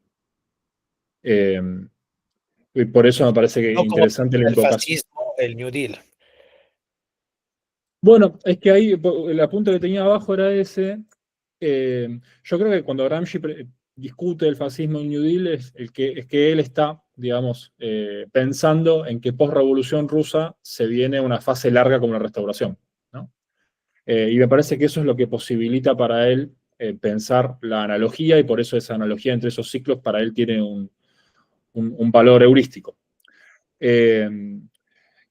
Speaker 3: Y por eso me parece que
Speaker 2: No como
Speaker 3: interesante la
Speaker 2: el
Speaker 3: invocación.
Speaker 2: fascismo, el New Deal.
Speaker 3: Bueno, es que ahí el apunte que tenía abajo era ese. Yo creo que cuando Gramsci discute el fascismo en New Deal es que él está, digamos, pensando en que post-revolución rusa se viene una fase larga como la restauración, ¿no? Y me parece que eso es lo que posibilita para él pensar la analogía, y por eso esa analogía entre esos ciclos para él tiene un valor heurístico.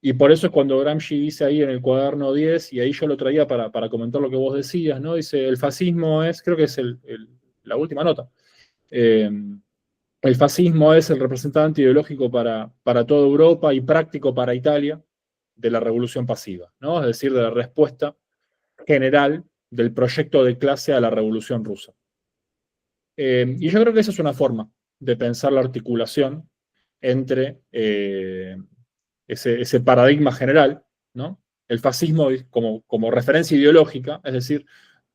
Speaker 3: Y por eso es cuando Gramsci dice ahí en el cuaderno 10, y ahí yo lo traía para comentar lo que vos decías, ¿no? Dice, el fascismo es, creo que es la última nota, el fascismo es el representante ideológico para toda Europa y práctico para Italia de la revolución pasiva, ¿no? Es decir, de la respuesta general del proyecto de clase a la revolución rusa. Y yo creo que esa es una forma de pensar la articulación entre ese paradigma general, ¿no? El fascismo como referencia ideológica, es decir,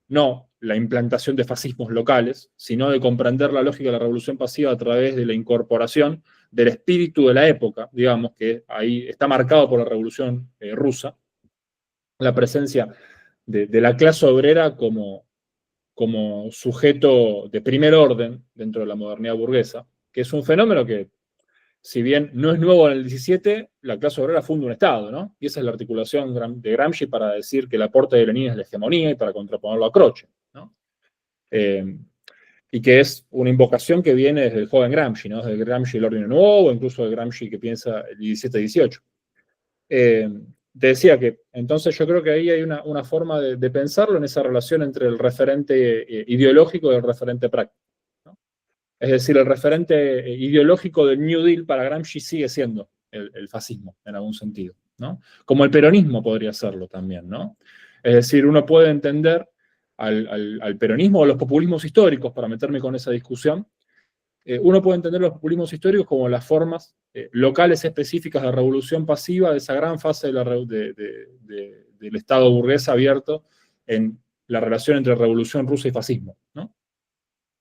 Speaker 3: no la implantación de fascismos locales, sino de comprender la lógica de la revolución pasiva a través de la incorporación del espíritu de la época, digamos, que ahí está marcado por la revolución rusa, la presencia de la clase obrera como sujeto de primer orden dentro de la modernidad burguesa, que es un fenómeno que, si bien no es nuevo en el 17, la clase obrera funda un Estado, ¿no? Y esa es la articulación de Gramsci para decir que el aporte de Lenin es la hegemonía y para contraponerlo a Croce, ¿no? Y que es una invocación que viene desde el joven Gramsci, ¿no? Desde Gramsci el orden nuevo, o incluso de Gramsci que piensa el 17-18. Te decía que entonces yo creo que ahí hay una forma de pensarlo en esa relación entre el referente ideológico y el referente práctico, ¿no? Es decir, el referente ideológico del New Deal para Gramsci sigue siendo el fascismo, en algún sentido, ¿no? Como el peronismo podría serlo también, ¿no? Es decir, uno puede entender al peronismo o los populismos históricos, para meterme con esa discusión, uno puede entender los populismos históricos como las formas locales específicas de revolución pasiva de esa gran fase del Estado burgués abierto en la relación entre revolución rusa y fascismo, ¿no?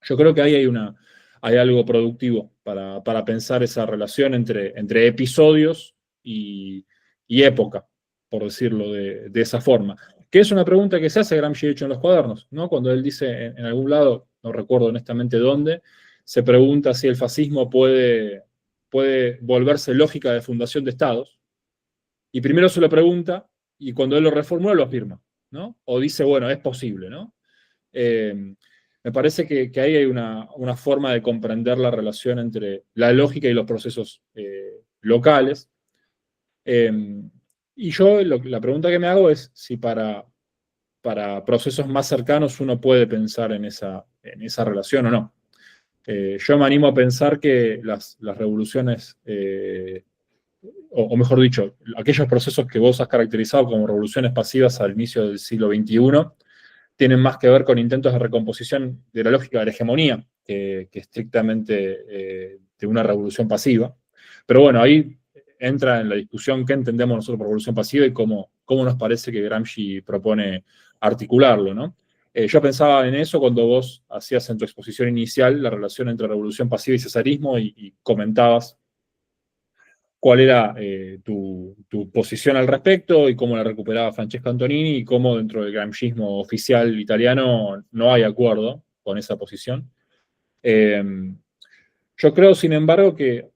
Speaker 3: Yo creo que ahí hay algo productivo para pensar esa relación entre episodios y época, por decirlo de esa forma. Que es una pregunta que se hace Gramsci, hecho, en los cuadernos, ¿no? Cuando él dice en algún lado, no recuerdo honestamente dónde, se pregunta si el fascismo puede volverse lógica de fundación de estados, y primero se lo pregunta, y cuando él lo reformula lo afirma, ¿no? O dice, bueno, es posible, ¿no? Me parece que ahí hay una forma de comprender la relación entre la lógica y los procesos locales. Y yo la pregunta que me hago es si para procesos más cercanos uno puede pensar en esa relación o no. Yo me animo a pensar que las revoluciones, o mejor dicho, aquellos procesos que vos has caracterizado como revoluciones pasivas al inicio del siglo XXI, tienen más que ver con intentos de recomposición de la lógica de la hegemonía que estrictamente de una revolución pasiva. Pero bueno, ahí entra en la discusión qué entendemos nosotros por revolución pasiva y cómo nos parece que Gramsci propone articularlo, ¿no? Yo pensaba en eso cuando vos hacías en tu exposición inicial la relación entre revolución pasiva y cesarismo y comentabas cuál era tu posición al respecto y cómo la recuperaba Francesco Antonini y cómo dentro del gramscismo oficial italiano no hay acuerdo con esa posición. Yo creo, sin embargo, que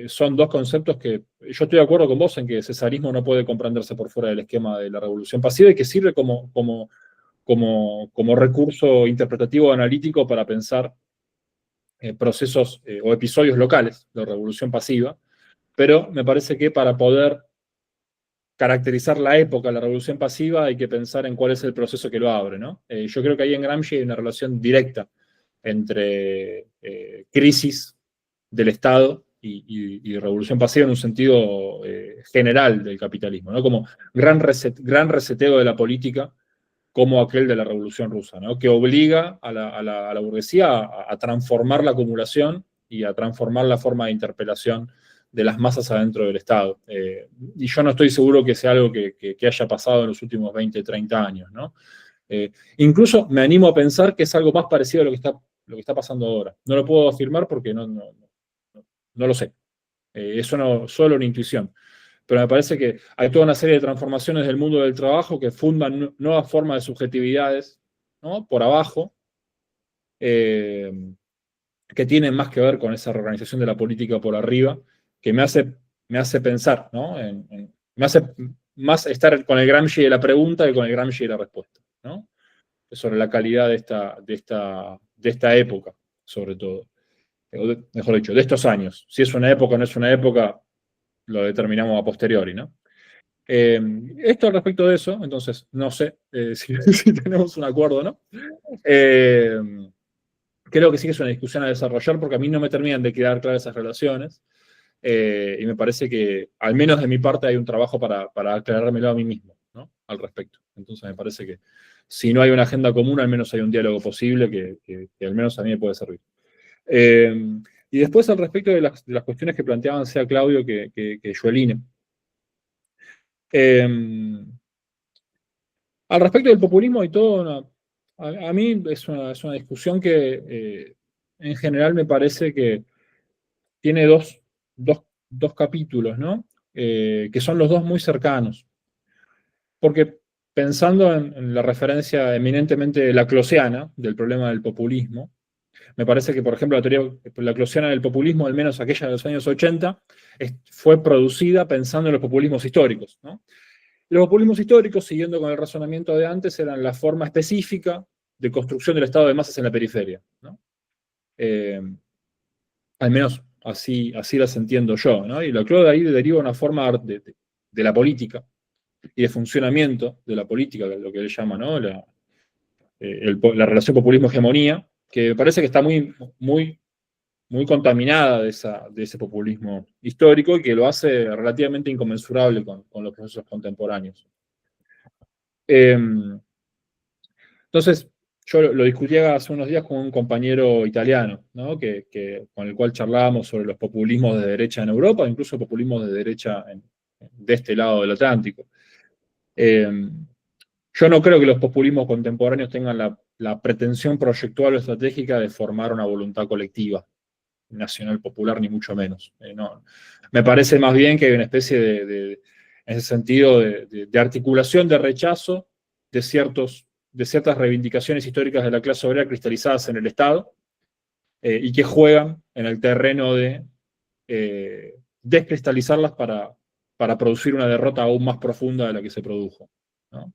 Speaker 3: son dos conceptos que yo estoy de acuerdo con vos en que el cesarismo no puede comprenderse por fuera del esquema de la revolución pasiva y que sirve como recurso interpretativo analítico para pensar procesos o episodios locales de revolución pasiva, pero me parece que para poder caracterizar la época de la revolución pasiva hay que pensar en cuál es el proceso que lo abre, ¿no? Yo creo que ahí en Gramsci hay una relación directa entre crisis del Estado y revolución pasiva en un sentido general del capitalismo, ¿no? Como gran reseteo de la política, como aquel de la Revolución Rusa, ¿no? Que obliga a la burguesía a transformar la acumulación y a transformar la forma de interpelación de las masas adentro del Estado. Y yo no estoy seguro que sea algo que haya pasado en los últimos 20, 30 años, ¿no? Incluso me animo a pensar que es algo más parecido a lo que está pasando ahora. No lo puedo afirmar porque no lo sé. Es solo una intuición. Pero me parece que hay toda una serie de transformaciones del mundo del trabajo que fundan nuevas formas de subjetividades, ¿no? Por abajo, que tienen más que ver con esa reorganización de la política por arriba, que me hace pensar, ¿no? Me hace más estar con el Gramsci de la pregunta que con el Gramsci de la respuesta, ¿no? Sobre la calidad de esta época, sobre todo. Mejor dicho, de estos años. Si es una época o no es una época, lo determinamos a posteriori, ¿no? Esto al respecto de eso, entonces, no sé si tenemos un acuerdo o no. Creo que sí que es una discusión a desarrollar porque a mí no me terminan de quedar claras esas relaciones y me parece que, al menos de mi parte, hay un trabajo para aclarármelo a mí mismo, ¿no? Al respecto. Entonces me parece que si no hay una agenda común, al menos hay un diálogo posible que al menos a mí me puede servir. Y después al respecto de las cuestiones que planteaban sea Claudio que Joeline. Al respecto del populismo y todo, a mí es una discusión que en general me parece que tiene dos capítulos, ¿no? Que son los dos muy cercanos. Porque pensando en la referencia eminentemente laclosiana del problema del populismo, me parece que, por ejemplo, la teoría laclosiana del populismo, al menos aquella de los años 80, fue producida pensando en los populismos históricos, ¿no? Los populismos históricos, siguiendo con el razonamiento de antes, eran la forma específica de construcción del estado de masas en la periferia, ¿no? Al menos así las entiendo yo, ¿no? Y lo creo de ahí deriva una forma de la política y de funcionamiento de la política, lo que él llama, ¿no? La relación populismo-hegemonía, que me parece que está muy contaminada de ese populismo histórico y que lo hace relativamente inconmensurable con los procesos contemporáneos. Entonces, yo lo discutía hace unos días con un compañero italiano, ¿no? Con el cual charlábamos sobre los populismos de derecha en Europa, incluso populismos de derecha de este lado del Atlántico. Yo no creo que los populismos contemporáneos tengan la pretensión proyectual o estratégica de formar una voluntad colectiva nacional popular, ni mucho menos. No. Me parece más bien que hay una especie en ese sentido, de articulación, de rechazo de ciertas reivindicaciones históricas de la clase obrera cristalizadas en el Estado y que juegan en el terreno de descristalizarlas para producir una derrota aún más profunda de la que se produjo, ¿no?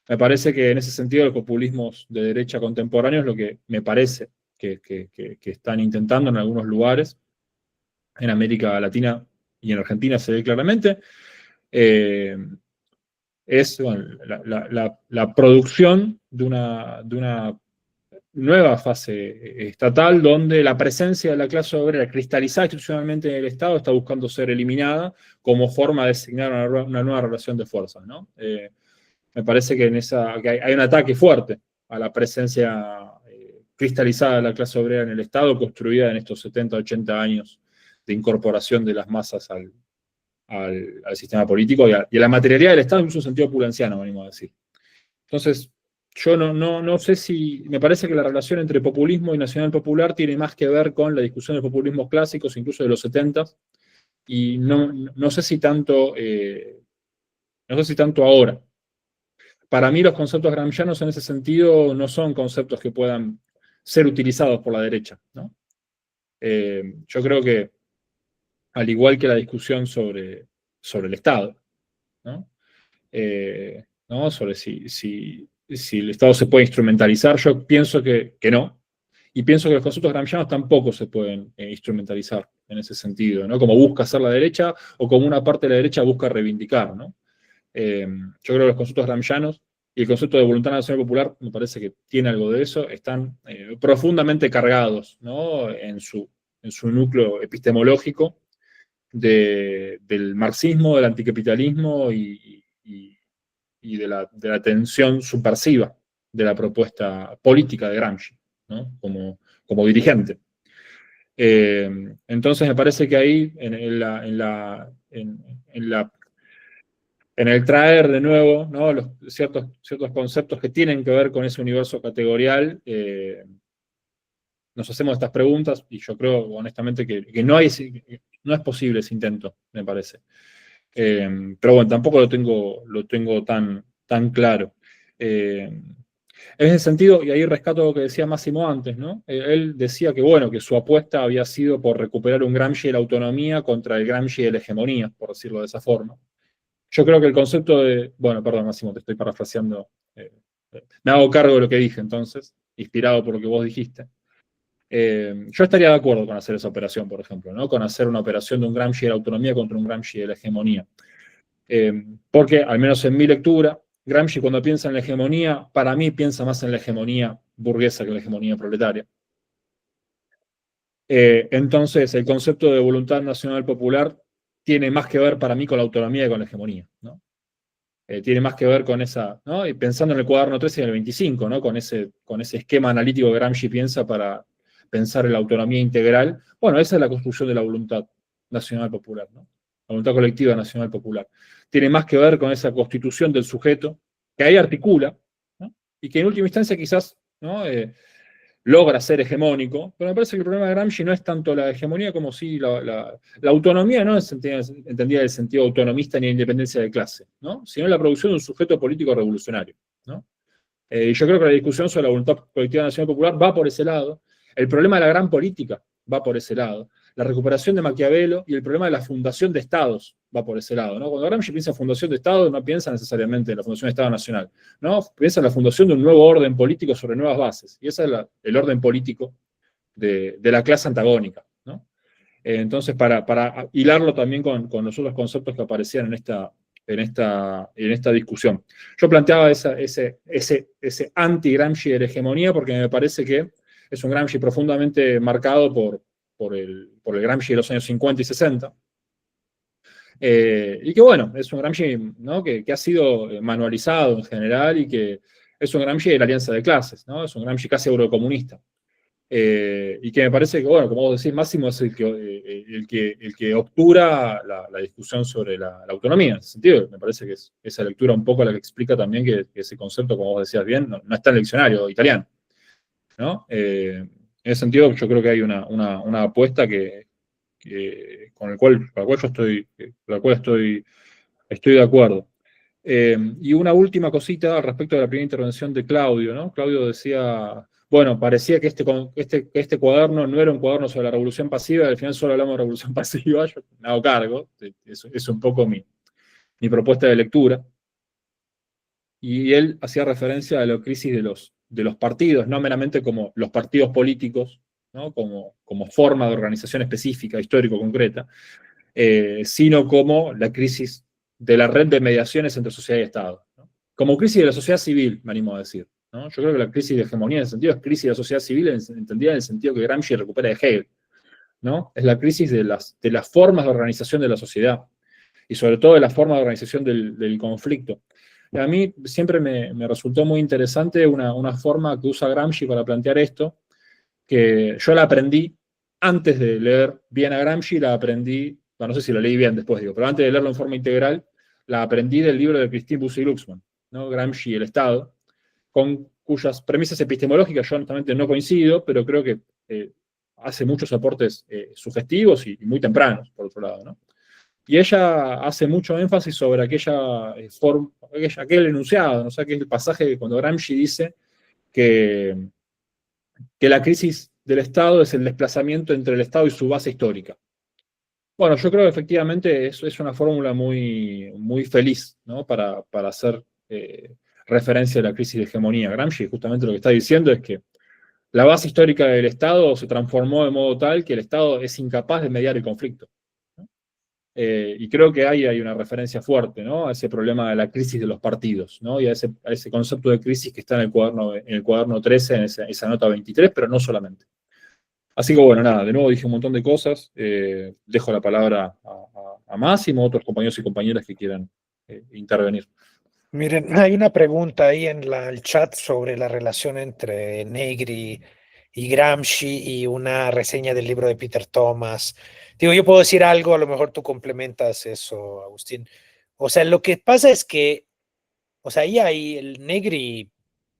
Speaker 3: Me parece que en ese sentido los populismos de derecha contemporáneos, lo que me parece que están intentando en algunos lugares, en América Latina y en Argentina se ve claramente, es la producción de una nueva fase estatal donde la presencia de la clase obrera cristalizada institucionalmente en el Estado está buscando ser eliminada como forma de designar una nueva relación de fuerzas, ¿no? Me parece que hay un ataque fuerte a la presencia cristalizada de la clase obrera en el Estado, construida en estos 70, 80 años de incorporación de las masas al sistema político y a la materialidad del Estado, incluso en sentido pulanciano, venimos a decir. Entonces, yo no sé si... Me parece que la relación entre populismo y nacional popular tiene más que ver con la discusión de populismos clásicos, incluso de los 70, y no sé si tanto, no sé si tanto ahora. Para mí los conceptos gramscianos en ese sentido no son conceptos que puedan ser utilizados por la derecha, ¿no? Yo creo que, al igual que la discusión sobre el Estado, ¿no? ¿No? Sobre si el Estado se puede instrumentalizar, yo pienso que no. Y pienso que los conceptos gramscianos tampoco se pueden instrumentalizar en ese sentido, ¿no? Como busca hacer la derecha o como una parte de la derecha busca reivindicar, ¿no? Yo creo que los conceptos gramscianos y el concepto de voluntad nacional popular, me parece que tiene algo de eso, están profundamente cargados, ¿no? en su núcleo epistemológico del marxismo, del anticapitalismo y de la tensión subversiva de la propuesta política de Gramsci, ¿no? como dirigente. Entonces me parece que ahí, en el traer de nuevo, ¿no? ciertos conceptos que tienen que ver con ese universo categorial, nos hacemos estas preguntas y yo creo honestamente que no es posible ese intento, me parece. Pero bueno, tampoco lo tengo tan claro. En ese sentido, y ahí rescato lo que decía Máximo antes, ¿no? Él decía que, bueno, que su apuesta había sido por recuperar un Gramsci de la autonomía contra el Gramsci de la hegemonía, por decirlo de esa forma. Yo creo que el concepto de... Bueno, perdón, Máximo, te estoy parafraseando. Me hago cargo de lo que dije, entonces, inspirado por lo que vos dijiste. Yo estaría de acuerdo con hacer esa operación, por ejemplo, ¿no? Con hacer una operación de un Gramsci de la autonomía contra un Gramsci de la hegemonía. Porque, al menos en mi lectura, Gramsci cuando piensa en la hegemonía, para mí piensa más en la hegemonía burguesa que en la hegemonía proletaria. Entonces, el concepto de voluntad nacional popular tiene más que ver para mí con la autonomía que con la hegemonía, ¿no? Tiene más que ver con esa, ¿no? Y pensando en el cuaderno 13 y en el 25, ¿no? Con ese esquema analítico que Gramsci piensa para pensar en la autonomía integral. Bueno, esa es la construcción de la voluntad nacional popular, ¿no? La voluntad colectiva nacional popular. Tiene más que ver con esa constitución del sujeto que ahí articula, ¿no? Y que en última instancia quizás, ¿no? Logra ser hegemónico, pero me parece que el problema de Gramsci no es tanto la hegemonía como si la autonomía no es entendida en el sentido autonomista ni independencia de clase, ¿no? Sino la producción de un sujeto político revolucionario, ¿no? Y yo creo que la discusión sobre la voluntad colectiva nacional popular va por ese lado. El problema de la gran política va por ese lado. La recuperación de Maquiavelo y el problema de la fundación de estados va por ese lado, ¿no? Cuando Gramsci piensa en fundación de estado, no piensa necesariamente en la fundación de Estado Nacional, ¿no? Piensa en la fundación de un nuevo orden político sobre nuevas bases. Y ese es el orden político de la clase antagónica, ¿no? Entonces, para hilarlo también con los otros conceptos que aparecían en esta discusión. Yo planteaba ese anti-Gramsci de la hegemonía porque me parece que es un Gramsci profundamente marcado por el Gramsci de los años 50 y 60. Y que bueno, es un Gramsci, ¿no? que ha sido manualizado en general y que es un Gramsci de la alianza de clases, ¿no? Es un Gramsci casi eurocomunista. Y que me parece que, bueno, como vos decís, Máximo es el que obtura la discusión sobre la autonomía. En ese sentido, me parece que es esa lectura un poco la que explica también que ese concepto, como vos decías bien, no está en el diccionario italiano, ¿no? En ese sentido, yo creo que hay una apuesta con la cual estoy de acuerdo. Y una última cosita al respecto de la primera intervención de Claudio, ¿no? Claudio decía, bueno, parecía que este cuaderno no era un cuaderno sobre la revolución pasiva, al final solo hablamos de revolución pasiva, yo me hago cargo, es un poco mi propuesta de lectura. Y él hacía referencia a la crisis de los partidos, no meramente como los partidos políticos, ¿no? como forma de organización específica, histórico, concreta, sino como la crisis de la red de mediaciones entre sociedad y Estado, ¿no? Como crisis de la sociedad civil, me animo a decir, ¿no? Yo creo que la crisis de hegemonía en ese sentido es crisis de la sociedad civil, entendida en el sentido que Gramsci recupera de Hegel, ¿no? Es la crisis de las formas de organización de la sociedad, y sobre todo de la forma de organización del conflicto. A mí siempre me resultó muy interesante una forma que usa Gramsci para plantear esto, que yo la aprendí antes de leer bien a Gramsci, la aprendí, no sé si lo leí bien después, pero antes de leerlo en forma integral, la aprendí del libro de Christine Bussy-Luxman, ¿no? Gramsci y el Estado, con cuyas premisas epistemológicas yo honestamente no coincido, pero creo que hace muchos aportes sugestivos y muy tempranos, por otro lado, ¿no? Y ella hace mucho énfasis sobre aquel enunciado, ¿no? O sea, que es el pasaje cuando Gramsci dice que la crisis del Estado es el desplazamiento entre el Estado y su base histórica. Bueno, yo creo que efectivamente es una fórmula muy, muy feliz, ¿no? Para hacer referencia a la crisis de hegemonía. Gramsci justamente lo que está diciendo es que la base histórica del Estado se transformó de modo tal que el Estado es incapaz de mediar el conflicto, ¿no? Y creo que ahí hay una referencia fuerte, ¿no? A ese problema de la crisis de los partidos, ¿no? Y a ese concepto de crisis que está en el cuaderno 13, en esa nota 23, pero no solamente. Así que bueno, nada, de nuevo dije un montón de cosas. Dejo la palabra a Máximo, otros compañeros y compañeras que quieran intervenir.
Speaker 2: Miren, hay una pregunta ahí en el chat sobre la relación entre Negri y Gramsci y una reseña del libro de Peter Thomas. Digo, yo puedo decir algo, a lo mejor tú complementas eso, Agustín. O sea, lo que pasa es que, o sea, ahí hay el Negri,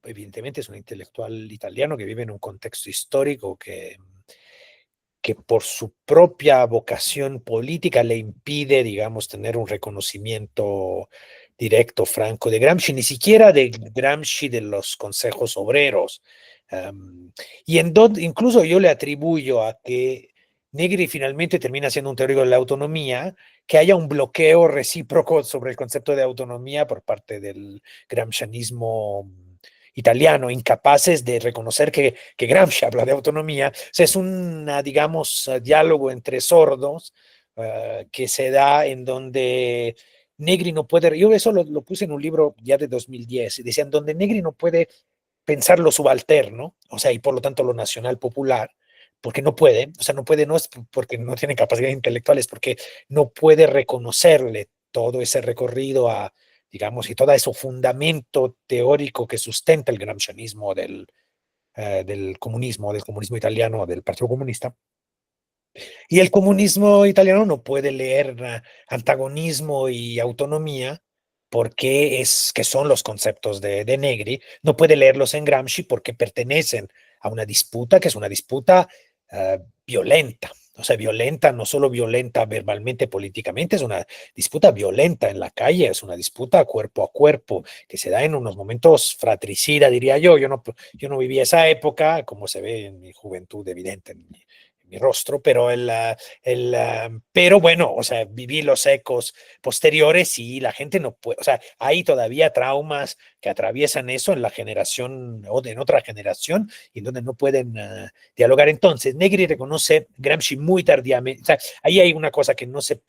Speaker 2: evidentemente es un intelectual italiano que vive en un contexto histórico que por su propia vocación política le impide, digamos, tener un reconocimiento directo, franco de Gramsci, ni siquiera de Gramsci de los consejos obreros. Y incluso yo le atribuyo a que Negri finalmente termina siendo un teórico de la autonomía, que haya un bloqueo recíproco sobre el concepto de autonomía por parte del gramscianismo italiano, incapaces de reconocer que Gramsci habla de autonomía. O sea, es un, digamos, diálogo entre sordos que se da en donde Negri no puede, yo eso lo puse en un libro ya de 2010, decían, donde Negri no puede pensar lo subalterno, o sea, y por lo tanto lo nacional popular, porque no puede, o sea, no puede, no es porque no tiene capacidades intelectuales, porque no puede reconocerle todo ese recorrido a, digamos, y todo ese fundamento teórico que sustenta el gramscianismo del comunismo italiano, del Partido Comunista. Y el comunismo italiano no puede leer antagonismo y autonomía porque que son los conceptos de Negri, no puede leerlos en Gramsci porque pertenecen a una disputa que es una disputa violenta. O sea, violenta, no solo violenta verbalmente, políticamente, es una disputa violenta en la calle, es una disputa a cuerpo, que se da en unos momentos fratricida, diría yo. Yo no viví esa época, como se ve en mi juventud, evidente, en mi rostro, pero pero bueno, o sea, viví los ecos posteriores y la gente no puede, o sea, hay todavía traumas que atraviesan eso en la generación o en otra generación y donde no pueden dialogar. Entonces, Negri reconoce Gramsci muy tardíamente, o sea, ahí hay una cosa que no se...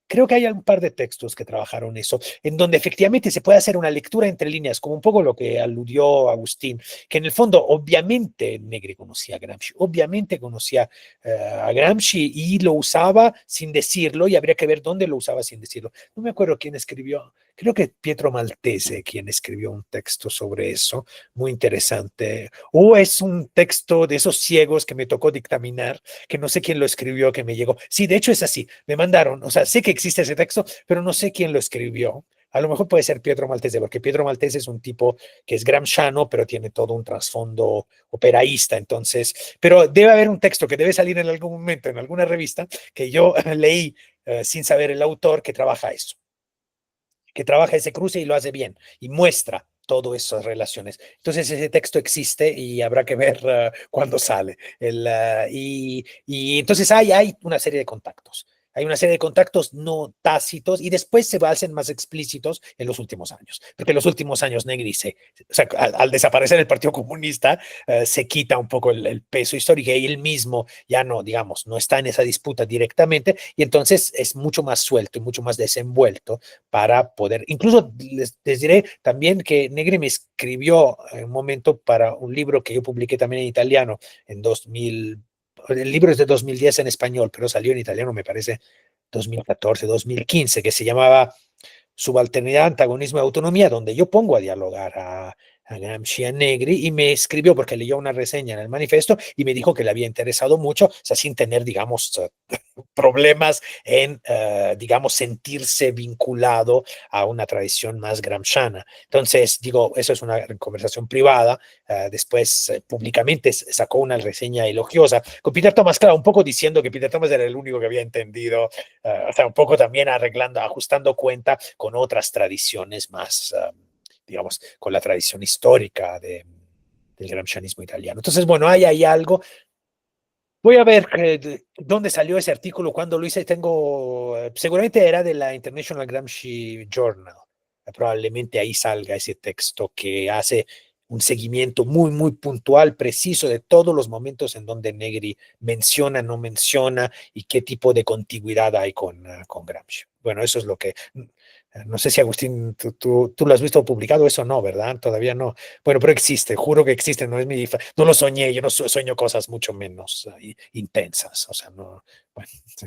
Speaker 2: Creo que hay un par de textos que trabajaron eso, en donde efectivamente se puede hacer una lectura entre líneas, como un poco lo que aludió Agustín, que en el fondo, obviamente, Negri conocía a Gramsci, obviamente conocía a Gramsci y lo usaba sin decirlo, y habría que ver dónde lo usaba sin decirlo. No me acuerdo quién escribió, creo que Pietro Maltese, quien escribió un texto sobre eso, muy interesante. O es un texto de esos ciegos que me tocó dictaminar, que no sé quién lo escribió, que me llegó. Sí, de hecho es así, me mandaron, o sea, sé que existe ese texto, pero no sé quién lo escribió. A lo mejor puede ser Pietro Maltese, porque Pietro Maltese es un tipo que es gramsciano, pero tiene todo un trasfondo operaísta. Entonces, pero debe haber un texto que debe salir en algún momento en alguna revista que yo leí sin saber el autor que trabaja eso, que trabaja ese cruce y lo hace bien y muestra todas esas relaciones. Entonces ese texto existe y habrá que ver cuándo sale. Y entonces hay una serie de contactos. Hay una serie de contactos no tácitos y después se hacen más explícitos en los últimos años. Porque en los últimos años Negri o sea, al desaparecer el Partido Comunista, se quita un poco el peso histórico y él mismo ya no, digamos, no está en esa disputa directamente y entonces es mucho más suelto y mucho más desenvuelto para poder, incluso les diré también que Negri me escribió en un momento para un libro que yo publiqué también en italiano en 2000. El libro es de 2010 en español, pero salió en italiano, me parece, 2014, 2015, que se llamaba Subalternidad, Antagonismo y Autonomía, donde yo pongo a dialogar a a Gramsci y a Negri, y me escribió porque leyó una reseña en el manifiesto y me dijo que le había interesado mucho, o sea, sin tener, digamos, problemas en, digamos, sentirse vinculado a una tradición más gramsciana. Entonces, digo, eso es una conversación privada. Después, públicamente sacó una reseña elogiosa con Peter Thomas, claro, un poco diciendo que Peter Thomas era el único que había entendido, o sea, un poco también arreglando, ajustando cuenta con otras tradiciones más, digamos, con la tradición histórica del gramscianismo italiano. Entonces, bueno, hay algo. Voy a ver dónde salió ese artículo, cuándo lo hice. Tengo, seguramente era de la International Gramsci Journal. Probablemente ahí salga ese texto que hace un seguimiento muy, muy puntual, preciso de todos los momentos en donde Negri menciona, no menciona y qué tipo de contigüidad hay con Gramsci. Bueno, eso es lo que... No sé si Agustín, tú lo has visto publicado, eso no, ¿verdad? Todavía no. Bueno, pero existe, juro que existe, no es no lo soñé, yo no sueño cosas mucho menos intensas, o sea, no, bueno, sí.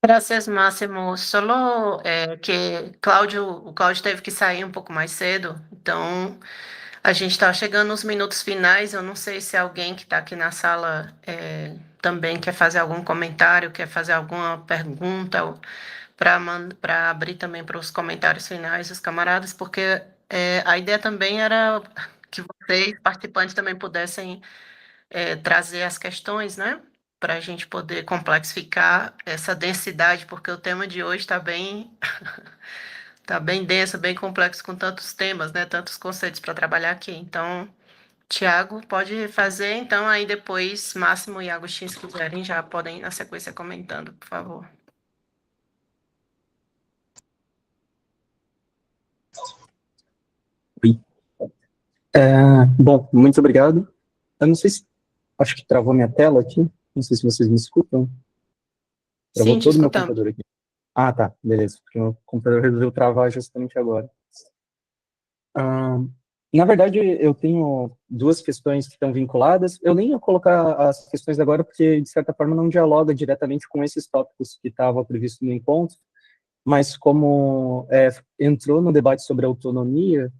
Speaker 4: Graças, Máximo. Solo que o Cláudio teve que sair um pouco mais cedo, então a gente está chegando nos minutos finais. Eu não sei se alguém que está aqui na sala também quer fazer algum comentário, quer fazer alguma pergunta, para abrir também para os comentários finais dos camaradas, porque a ideia também era que vocês, participantes, também pudessem trazer as questões, né? Para a gente poder complexificar essa densidade, porque o tema de hoje está bem, tá bem denso, bem complexo, com tantos temas, né? Tantos conceitos para trabalhar aqui. Então, Tiago, pode fazer, então aí depois Máximo e Agostinho, se quiserem, já podem ir na sequência comentando, por favor.
Speaker 5: Bom, muito obrigado. Eu não sei se... Acho que travou minha tela aqui. Não sei se vocês me escutam. Travou
Speaker 4: Sim, te
Speaker 5: todo o meu
Speaker 4: escutamos.
Speaker 5: computador aqui. Ah, tá. Beleza. Porque o meu computador resolveu travar justamente agora. Na verdade, eu tenho duas questões que estão vinculadas. Eu nem ia colocar as questões agora porque, de certa forma, não dialoga diretamente com esses tópicos que estavam previstos no encontro, mas como entrou no debate sobre autonomia,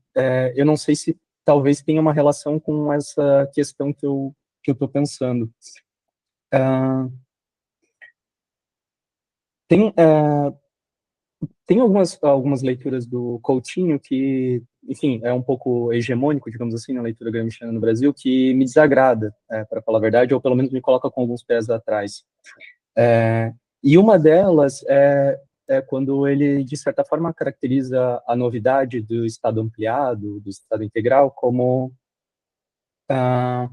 Speaker 5: eu não sei se talvez tenha uma relação com essa questão que eu estou pensando. Tem algumas leituras do Coutinho que, enfim, é um pouco hegemônico, digamos assim, na leitura gramsciana no Brasil, que me desagrada, para falar a verdade, ou pelo menos me coloca com alguns pés atrás. E uma delas é quando ele, de certa forma, caracteriza a novidade do Estado ampliado, do Estado integral, como a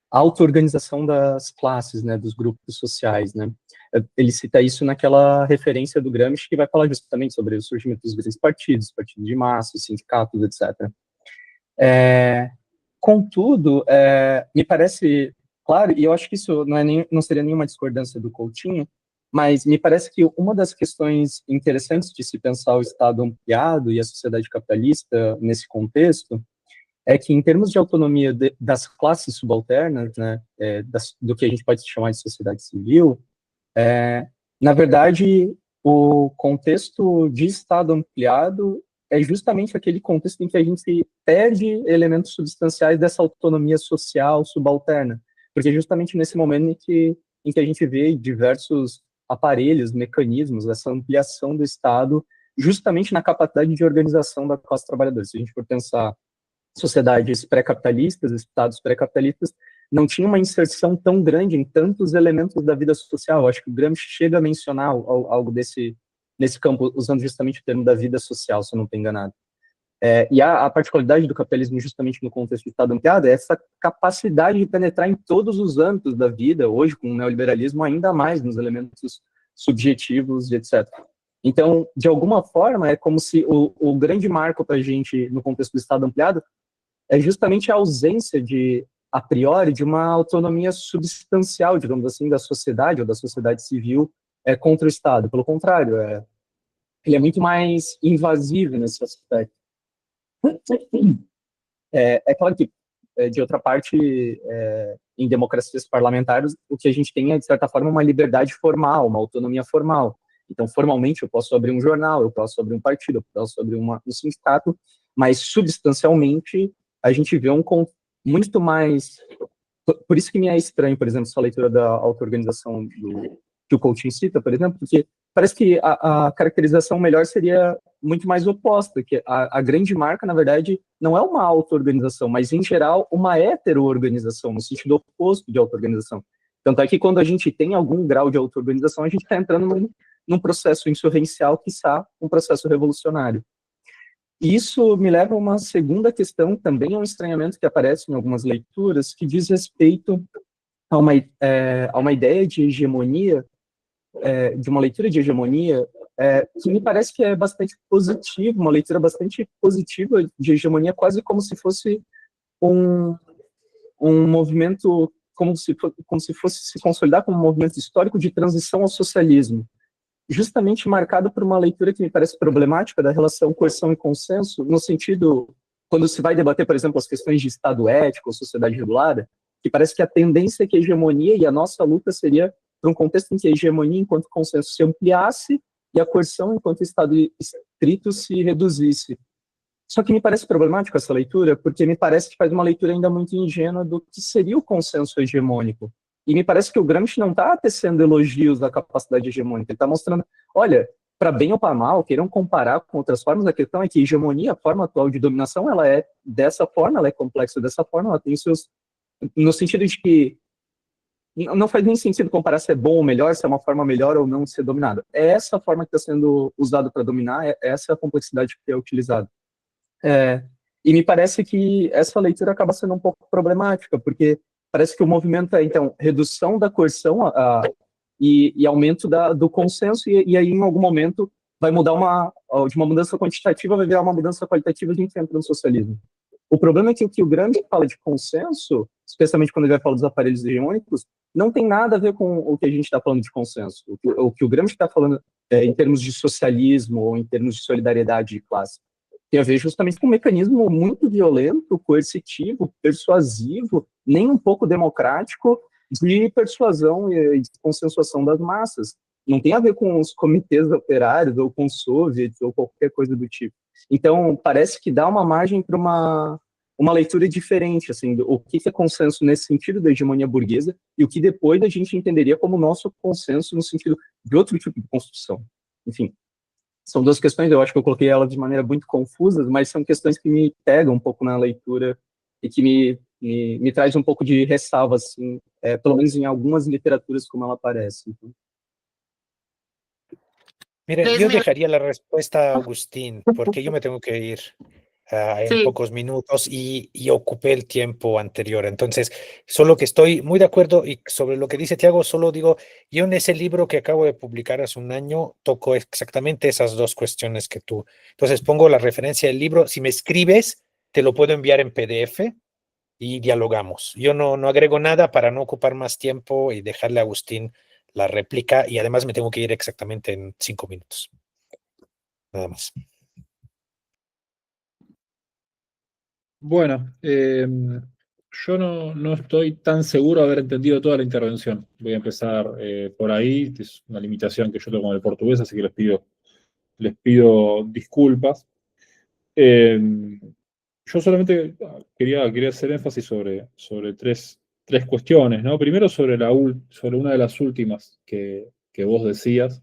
Speaker 5: auto-organização das classes, né, dos grupos sociais, né. Ele cita isso naquela referência do Gramsci, que vai falar justamente sobre o surgimento dos grandes partidos de massa, sindicatos, etc. Contudo, me parece claro, e eu acho que isso não seria nenhuma discordância do Coutinho, mas me parece que uma das questões interessantes de se pensar o Estado ampliado e a sociedade capitalista nesse contexto é que, em termos de autonomia das classes subalternas, né, do que a gente pode chamar de sociedade civil, na verdade, o contexto de Estado ampliado é justamente aquele contexto em que a gente perde elementos substanciais dessa autonomia social subalterna, porque é justamente nesse momento em que a gente vê diversos aparelhos, mecanismos, essa ampliação do Estado, justamente na capacidade de organização da classe trabalhadora. Se a gente for pensar sociedades pré-capitalistas, estados pré-capitalistas, não tinha uma inserção tão grande em tantos elementos da vida social. Eu acho que o Gramsci chega a mencionar algo nesse campo, usando justamente o termo da vida social, se eu não estou enganado. E a particularidade do capitalismo, justamente no contexto do Estado ampliado, é essa capacidade de penetrar em todos os âmbitos da vida, hoje, com o neoliberalismo, ainda mais nos elementos subjetivos, etc. Então, de alguma forma, é como se o grande marco para a gente, no contexto do Estado ampliado, é justamente a ausência a priori, de uma autonomia substancial, digamos assim, da sociedade ou da sociedade civil contra o Estado. Pelo contrário, ele é muito mais invasivo nesse aspecto. É claro que, de outra parte, em democracias parlamentares, o que a gente tem é, de certa forma, uma liberdade formal, uma autonomia formal. Então, formalmente, eu posso abrir um jornal, eu posso abrir um partido, eu posso abrir um sindicato, mas, substancialmente, a gente vê muito mais... Por isso que me é estranho, por exemplo, essa leitura da auto-organização que o Coutinho cita, por exemplo, porque parece que a caracterização melhor seria muito mais oposta, que a grande marca, na verdade, não é uma auto-organização, mas, em geral, uma hetero-organização, no sentido oposto de auto-organização. Tanto é que quando a gente tem algum grau de auto-organização, a gente está entrando num processo insurrencial, quiçá um processo revolucionário. E isso me leva a uma segunda questão, também é um estranhamento que aparece em algumas leituras, que diz respeito a uma ideia de hegemonia, de uma leitura de hegemonia, que me parece que é bastante positiva, uma leitura bastante positiva de hegemonia, quase como se fosse um movimento, como se fosse se consolidar como um movimento histórico de transição ao socialismo, justamente marcado por uma leitura que me parece problemática da relação coerção e consenso, no sentido, quando se vai debater, por exemplo, as questões de Estado ético ou sociedade regulada, que parece que a tendência é que a hegemonia e a nossa luta seria para um contexto em que a hegemonia enquanto consenso se ampliasse e a coerção enquanto Estado estrito se reduzisse. Só que me parece problemático essa leitura, porque me parece que faz uma leitura ainda muito ingênua do que seria o consenso hegemônico. E me parece que o Gramsci não está tecendo elogios da capacidade hegemônica, ele está mostrando, olha, para bem ou para mal, queiram comparar com outras formas, a questão é que a hegemonia, a forma atual de dominação, ela é dessa forma, ela é complexa dessa forma, ela tem seus... No sentido de que não faz nem sentido comparar se é bom ou melhor, se é uma forma melhor ou não de ser dominada. É essa forma que está sendo usada para dominar, essa é a complexidade que é utilizada. E me parece que essa leitura acaba sendo um pouco problemática, porque parece que o movimento é, então, redução da coerção e aumento do consenso, e aí, em algum momento, vai mudar de uma mudança quantitativa, vai virar uma mudança qualitativa, a gente entra no socialismo. O problema é que o que o Gramsci fala de consenso, especialmente quando ele vai falar dos aparelhos hegemônicos, não tem nada a ver com o que a gente está falando de consenso. O que o Gramsci está falando em termos de socialismo ou em termos de solidariedade de classe, tem a ver justamente com um mecanismo muito violento, coercitivo, persuasivo, nem um pouco democrático, de persuasão e de consensuação das massas. Não tem a ver com os comitês operários, ou com os soviets, ou qualquer coisa do tipo. Então, parece que dá uma margem para uma leitura diferente, assim, o que é consenso nesse sentido da hegemonia burguesa, e o que depois a gente entenderia como nosso consenso no sentido de outro tipo de construção. Enfim. São duas questões, eu acho que eu coloquei elas de maneira muito confusa, mas são questões que me pegam um pouco na leitura e que me traz um pouco de ressalva, assim, pelo menos em algumas literaturas como ela aparece. Então.
Speaker 2: Mire, yo dejaría la respuesta a Agustín, porque yo me tengo que ir en pocos minutos y ocupé el tiempo anterior. Entonces, solo que estoy muy de acuerdo y sobre lo que dice Tiago, solo digo, yo en ese libro que acabo de publicar hace un año toco exactamente esas dos cuestiones que tú. Entonces, pongo la referencia del libro. Si me escribes, te lo puedo enviar en PDF y dialogamos. Yo no agrego nada para no ocupar más tiempo y dejarle a Agustín la réplica, y además me tengo que ir exactamente en 5 minutos. Nada más.
Speaker 3: Bueno, yo no estoy tan seguro de haber entendido toda la intervención. Voy a empezar por ahí, que es una limitación que yo tengo con el portugués, así que les pido disculpas. Yo solamente quería hacer énfasis sobre tres cuestiones, ¿no? Primero sobre una de las últimas que vos decías,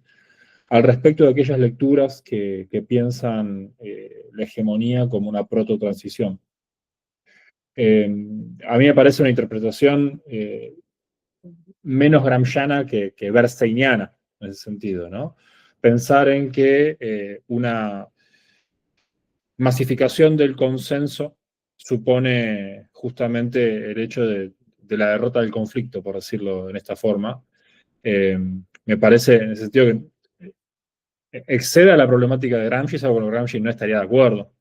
Speaker 3: al respecto de aquellas lecturas que piensan la hegemonía como una prototransición. A mí me parece una interpretación menos gramsciana que bernsteiniana, en ese sentido, ¿no? Pensar en que una masificación del consenso supone justamente el hecho de la derrota del conflicto, por decirlo en esta forma. Me parece, en ese sentido, que excede a la problemática de Gramsci, es algo con lo que Gramsci no estaría de acuerdo.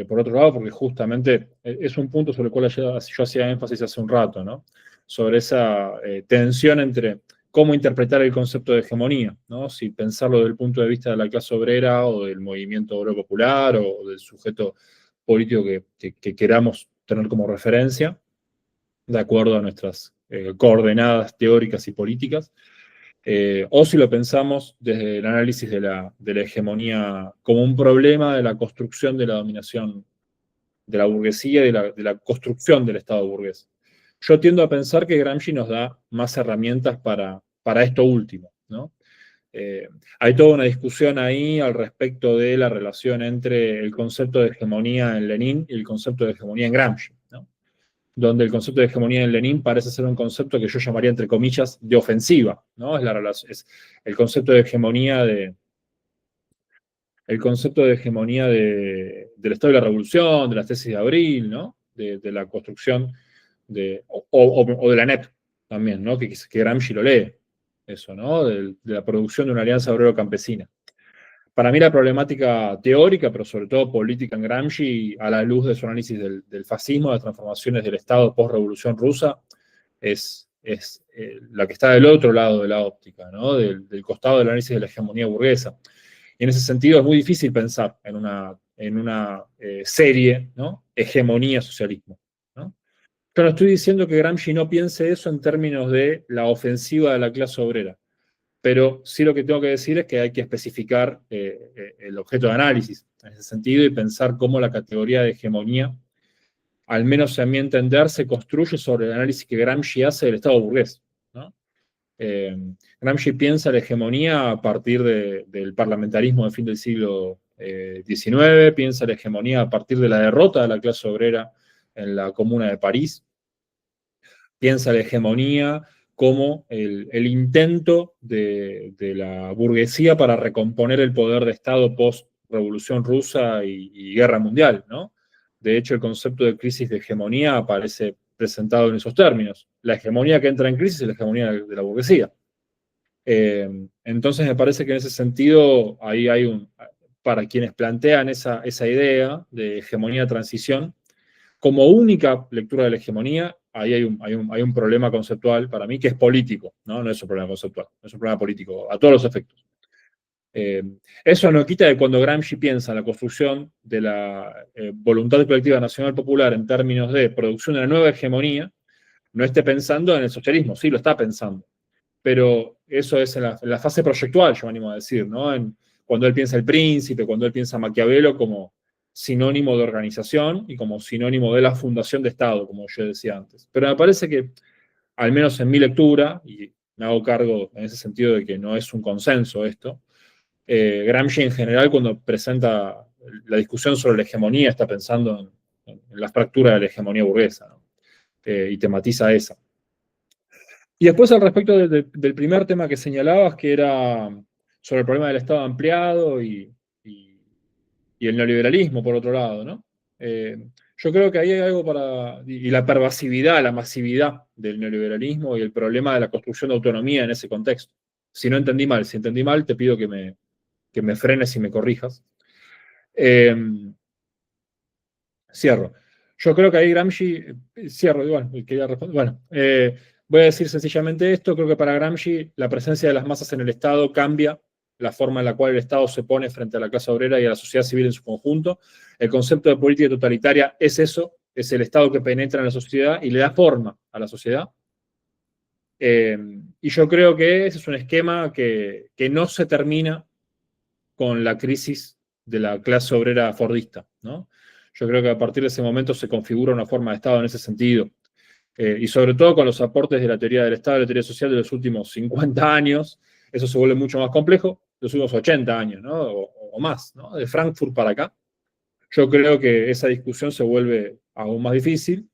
Speaker 3: Por otro lado, porque justamente es un punto sobre el cual yo hacía énfasis hace un rato, ¿no? Sobre esa tensión entre cómo interpretar el concepto de hegemonía, ¿no? Si pensarlo desde el punto de vista de la clase obrera o del movimiento obrero popular o del sujeto político que queramos tener como referencia, de acuerdo a nuestras coordenadas teóricas y políticas, o si lo pensamos desde el análisis de la hegemonía como un problema de la construcción de la dominación la burguesía y de la construcción del Estado burgués. Yo tiendo a pensar que Gramsci nos da más herramientas para esto último, ¿no? Hay toda una discusión ahí al respecto de la relación entre el concepto de hegemonía en Lenin y el concepto de hegemonía en Gramsci, ¿no? Donde el concepto de hegemonía en Lenin parece ser un concepto que yo llamaría, entre comillas, de ofensiva, ¿no? Es el concepto de hegemonía del Estado de la Revolución, de las tesis de Abril, ¿no? De la construcción o de la NEP también, ¿no? Que Gramsci lo lee, eso, ¿no? De la producción de una alianza obrero-campesina. Para mí la problemática teórica, pero sobre todo política en Gramsci, a la luz de su análisis del fascismo, de las transformaciones del Estado post-revolución rusa, es la que está del otro lado de la óptica, ¿no? Del costado del análisis de la hegemonía burguesa. Y en ese sentido es muy difícil pensar en una serie, ¿no? Hegemonía-socialismo, ¿no? Yo no estoy diciendo que Gramsci no piense eso en términos de la ofensiva de la clase obrera, pero sí lo que tengo que decir es que hay que especificar el objeto de análisis en ese sentido y pensar cómo la categoría de hegemonía, al menos a mi entender, se construye sobre el análisis que Gramsci hace del Estado burgués, ¿no? Gramsci piensa la hegemonía a partir del parlamentarismo del fin del siglo XIX, piensa la hegemonía a partir de la derrota de la clase obrera en la Comuna de París, piensa la hegemonía como el intento de la burguesía para recomponer el poder de Estado post-revolución rusa y guerra mundial, ¿no? De hecho, el concepto de crisis de hegemonía aparece presentado en esos términos. La hegemonía que entra en crisis es la hegemonía de la burguesía. Entonces me parece que en ese sentido ahí hay para quienes plantean esa idea de hegemonía-transición, como única lectura de la hegemonía, ahí hay un problema conceptual para mí que es político, ¿no? No es un problema conceptual, es un problema político a todos los efectos. Eso no quita de cuando Gramsci piensa en la construcción de la voluntad colectiva nacional popular en términos de producción de una nueva hegemonía, no esté pensando en el socialismo, sí lo está pensando, pero eso es en la fase proyectual, yo me animo a decir, ¿no? Cuando él piensa el príncipe, cuando él piensa Maquiavelo como sinónimo de organización y como sinónimo de la fundación de Estado, como yo decía antes. Pero me parece que, al menos en mi lectura, y me hago cargo en ese sentido de que no es un consenso esto, Gramsci en general cuando presenta la discusión sobre la hegemonía está pensando en la fractura de la hegemonía burguesa, ¿no? Y tematiza esa. Y después al respecto del primer tema que señalabas, que era sobre el problema del Estado ampliado y el neoliberalismo, por otro lado, ¿no? Yo creo que ahí hay algo y la pervasividad, la masividad del neoliberalismo y el problema de la construcción de autonomía en ese contexto. Si entendí mal, te pido que me frenes y me corrijas. Cierro. Yo creo que ahí Gramsci, cierro igual, quería responder. Bueno, voy a decir sencillamente esto, creo que para Gramsci la presencia de las masas en el Estado cambia la forma en la cual el Estado se pone frente a la clase obrera y a la sociedad civil en su conjunto. El concepto de política totalitaria es eso, es el Estado que penetra en la sociedad y le da forma a la sociedad. Y yo creo que ese es un esquema que no se termina con la crisis de la clase obrera fordista, ¿no? Yo creo que a partir de ese momento se configura una forma de Estado en ese sentido. Y sobre todo con los aportes de la teoría del Estado y la teoría social de los últimos 50 años, eso se vuelve mucho más complejo, los últimos 80 años, ¿no? O más, ¿no? De Frankfurt para acá. Yo creo que esa discusión se vuelve aún más difícil.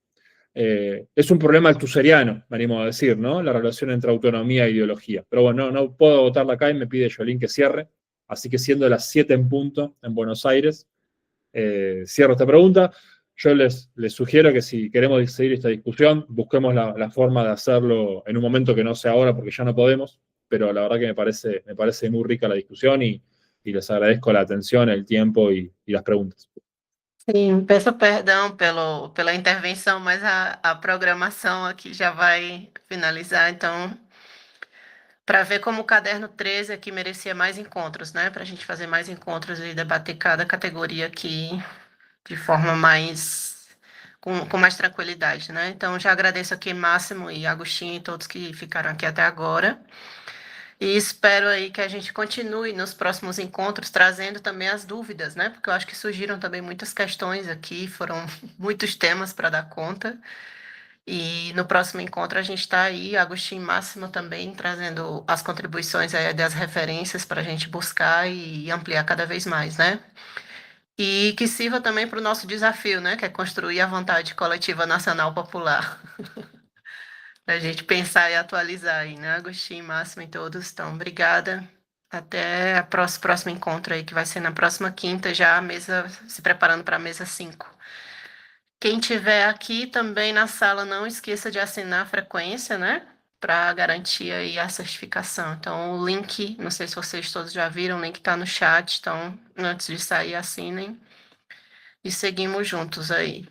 Speaker 3: Es un problema althuseriano, me animo a decir, ¿no? La relación entre autonomía e ideología. Pero bueno, no puedo votarla acá y me pide Jolín que cierre. Así que siendo las 7 en punto en Buenos Aires, cierro esta pregunta. Yo les sugiero que si queremos seguir esta discusión, busquemos la forma de hacerlo en un momento que no sea ahora, porque ya no podemos, pero la verdad que me parece muy rica la discusión y les agradezco la atención, el tiempo y las preguntas.
Speaker 4: Sim, peço perdão pela intervenção, mas a programação aqui já vai finalizar, então, para ver como o caderno 13 aqui merecia mais encontros, né? Para a gente fazer mais encontros e debater cada categoria aqui de forma com mais tranquilidade, né? Então, já agradeço aqui Máximo e Agostinho e todos que ficaram aqui até agora. E espero aí que a gente continue nos próximos encontros trazendo também as dúvidas, né? Porque eu acho que surgiram também muitas questões aqui, foram muitos temas para dar conta. E no próximo encontro a gente está aí, Agostinho e Máximo também, trazendo as contribuições das referências para a gente buscar e ampliar cada vez mais, né? E que sirva também para o nosso desafio, né? Que é construir a vontade coletiva nacional popular. Para a gente pensar e atualizar aí, né, Agostinho, Máximo e todos. Então, obrigada. Até o próximo encontro aí, que vai ser na próxima quinta, já a mesa, se preparando para a mesa 5. Quem tiver aqui também na sala, não esqueça de assinar a frequência, né? Para garantir aí a certificação. Então, o link, não sei se vocês todos já viram, o link está no chat. Então, antes de sair, assinem. E seguimos juntos aí.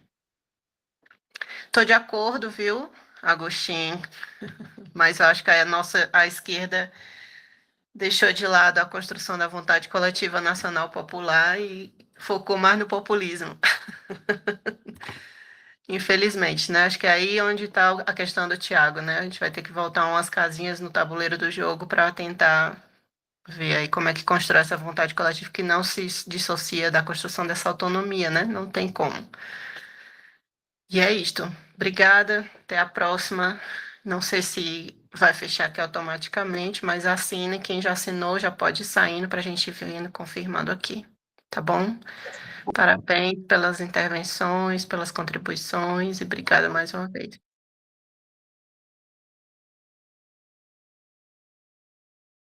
Speaker 4: Tô de acordo, viu, Agostinho? Mas eu acho que a esquerda deixou de lado a construção da vontade coletiva nacional popular e focou mais no populismo. Infelizmente, né? Acho que é aí onde está a questão do Thiago, né? A gente vai ter que voltar umas casinhas no tabuleiro do jogo para tentar ver aí como é que constrói essa vontade coletiva que não se dissocia da construção dessa autonomia, né? Não tem como. E é isto. Obrigada, até a próxima. Não sei se vai fechar aqui automaticamente, mas assine. Quem já assinou já pode ir saindo para a gente ir indo confirmando aqui. Tá bom? Parabéns pelas intervenções, pelas contribuições e obrigada mais uma vez.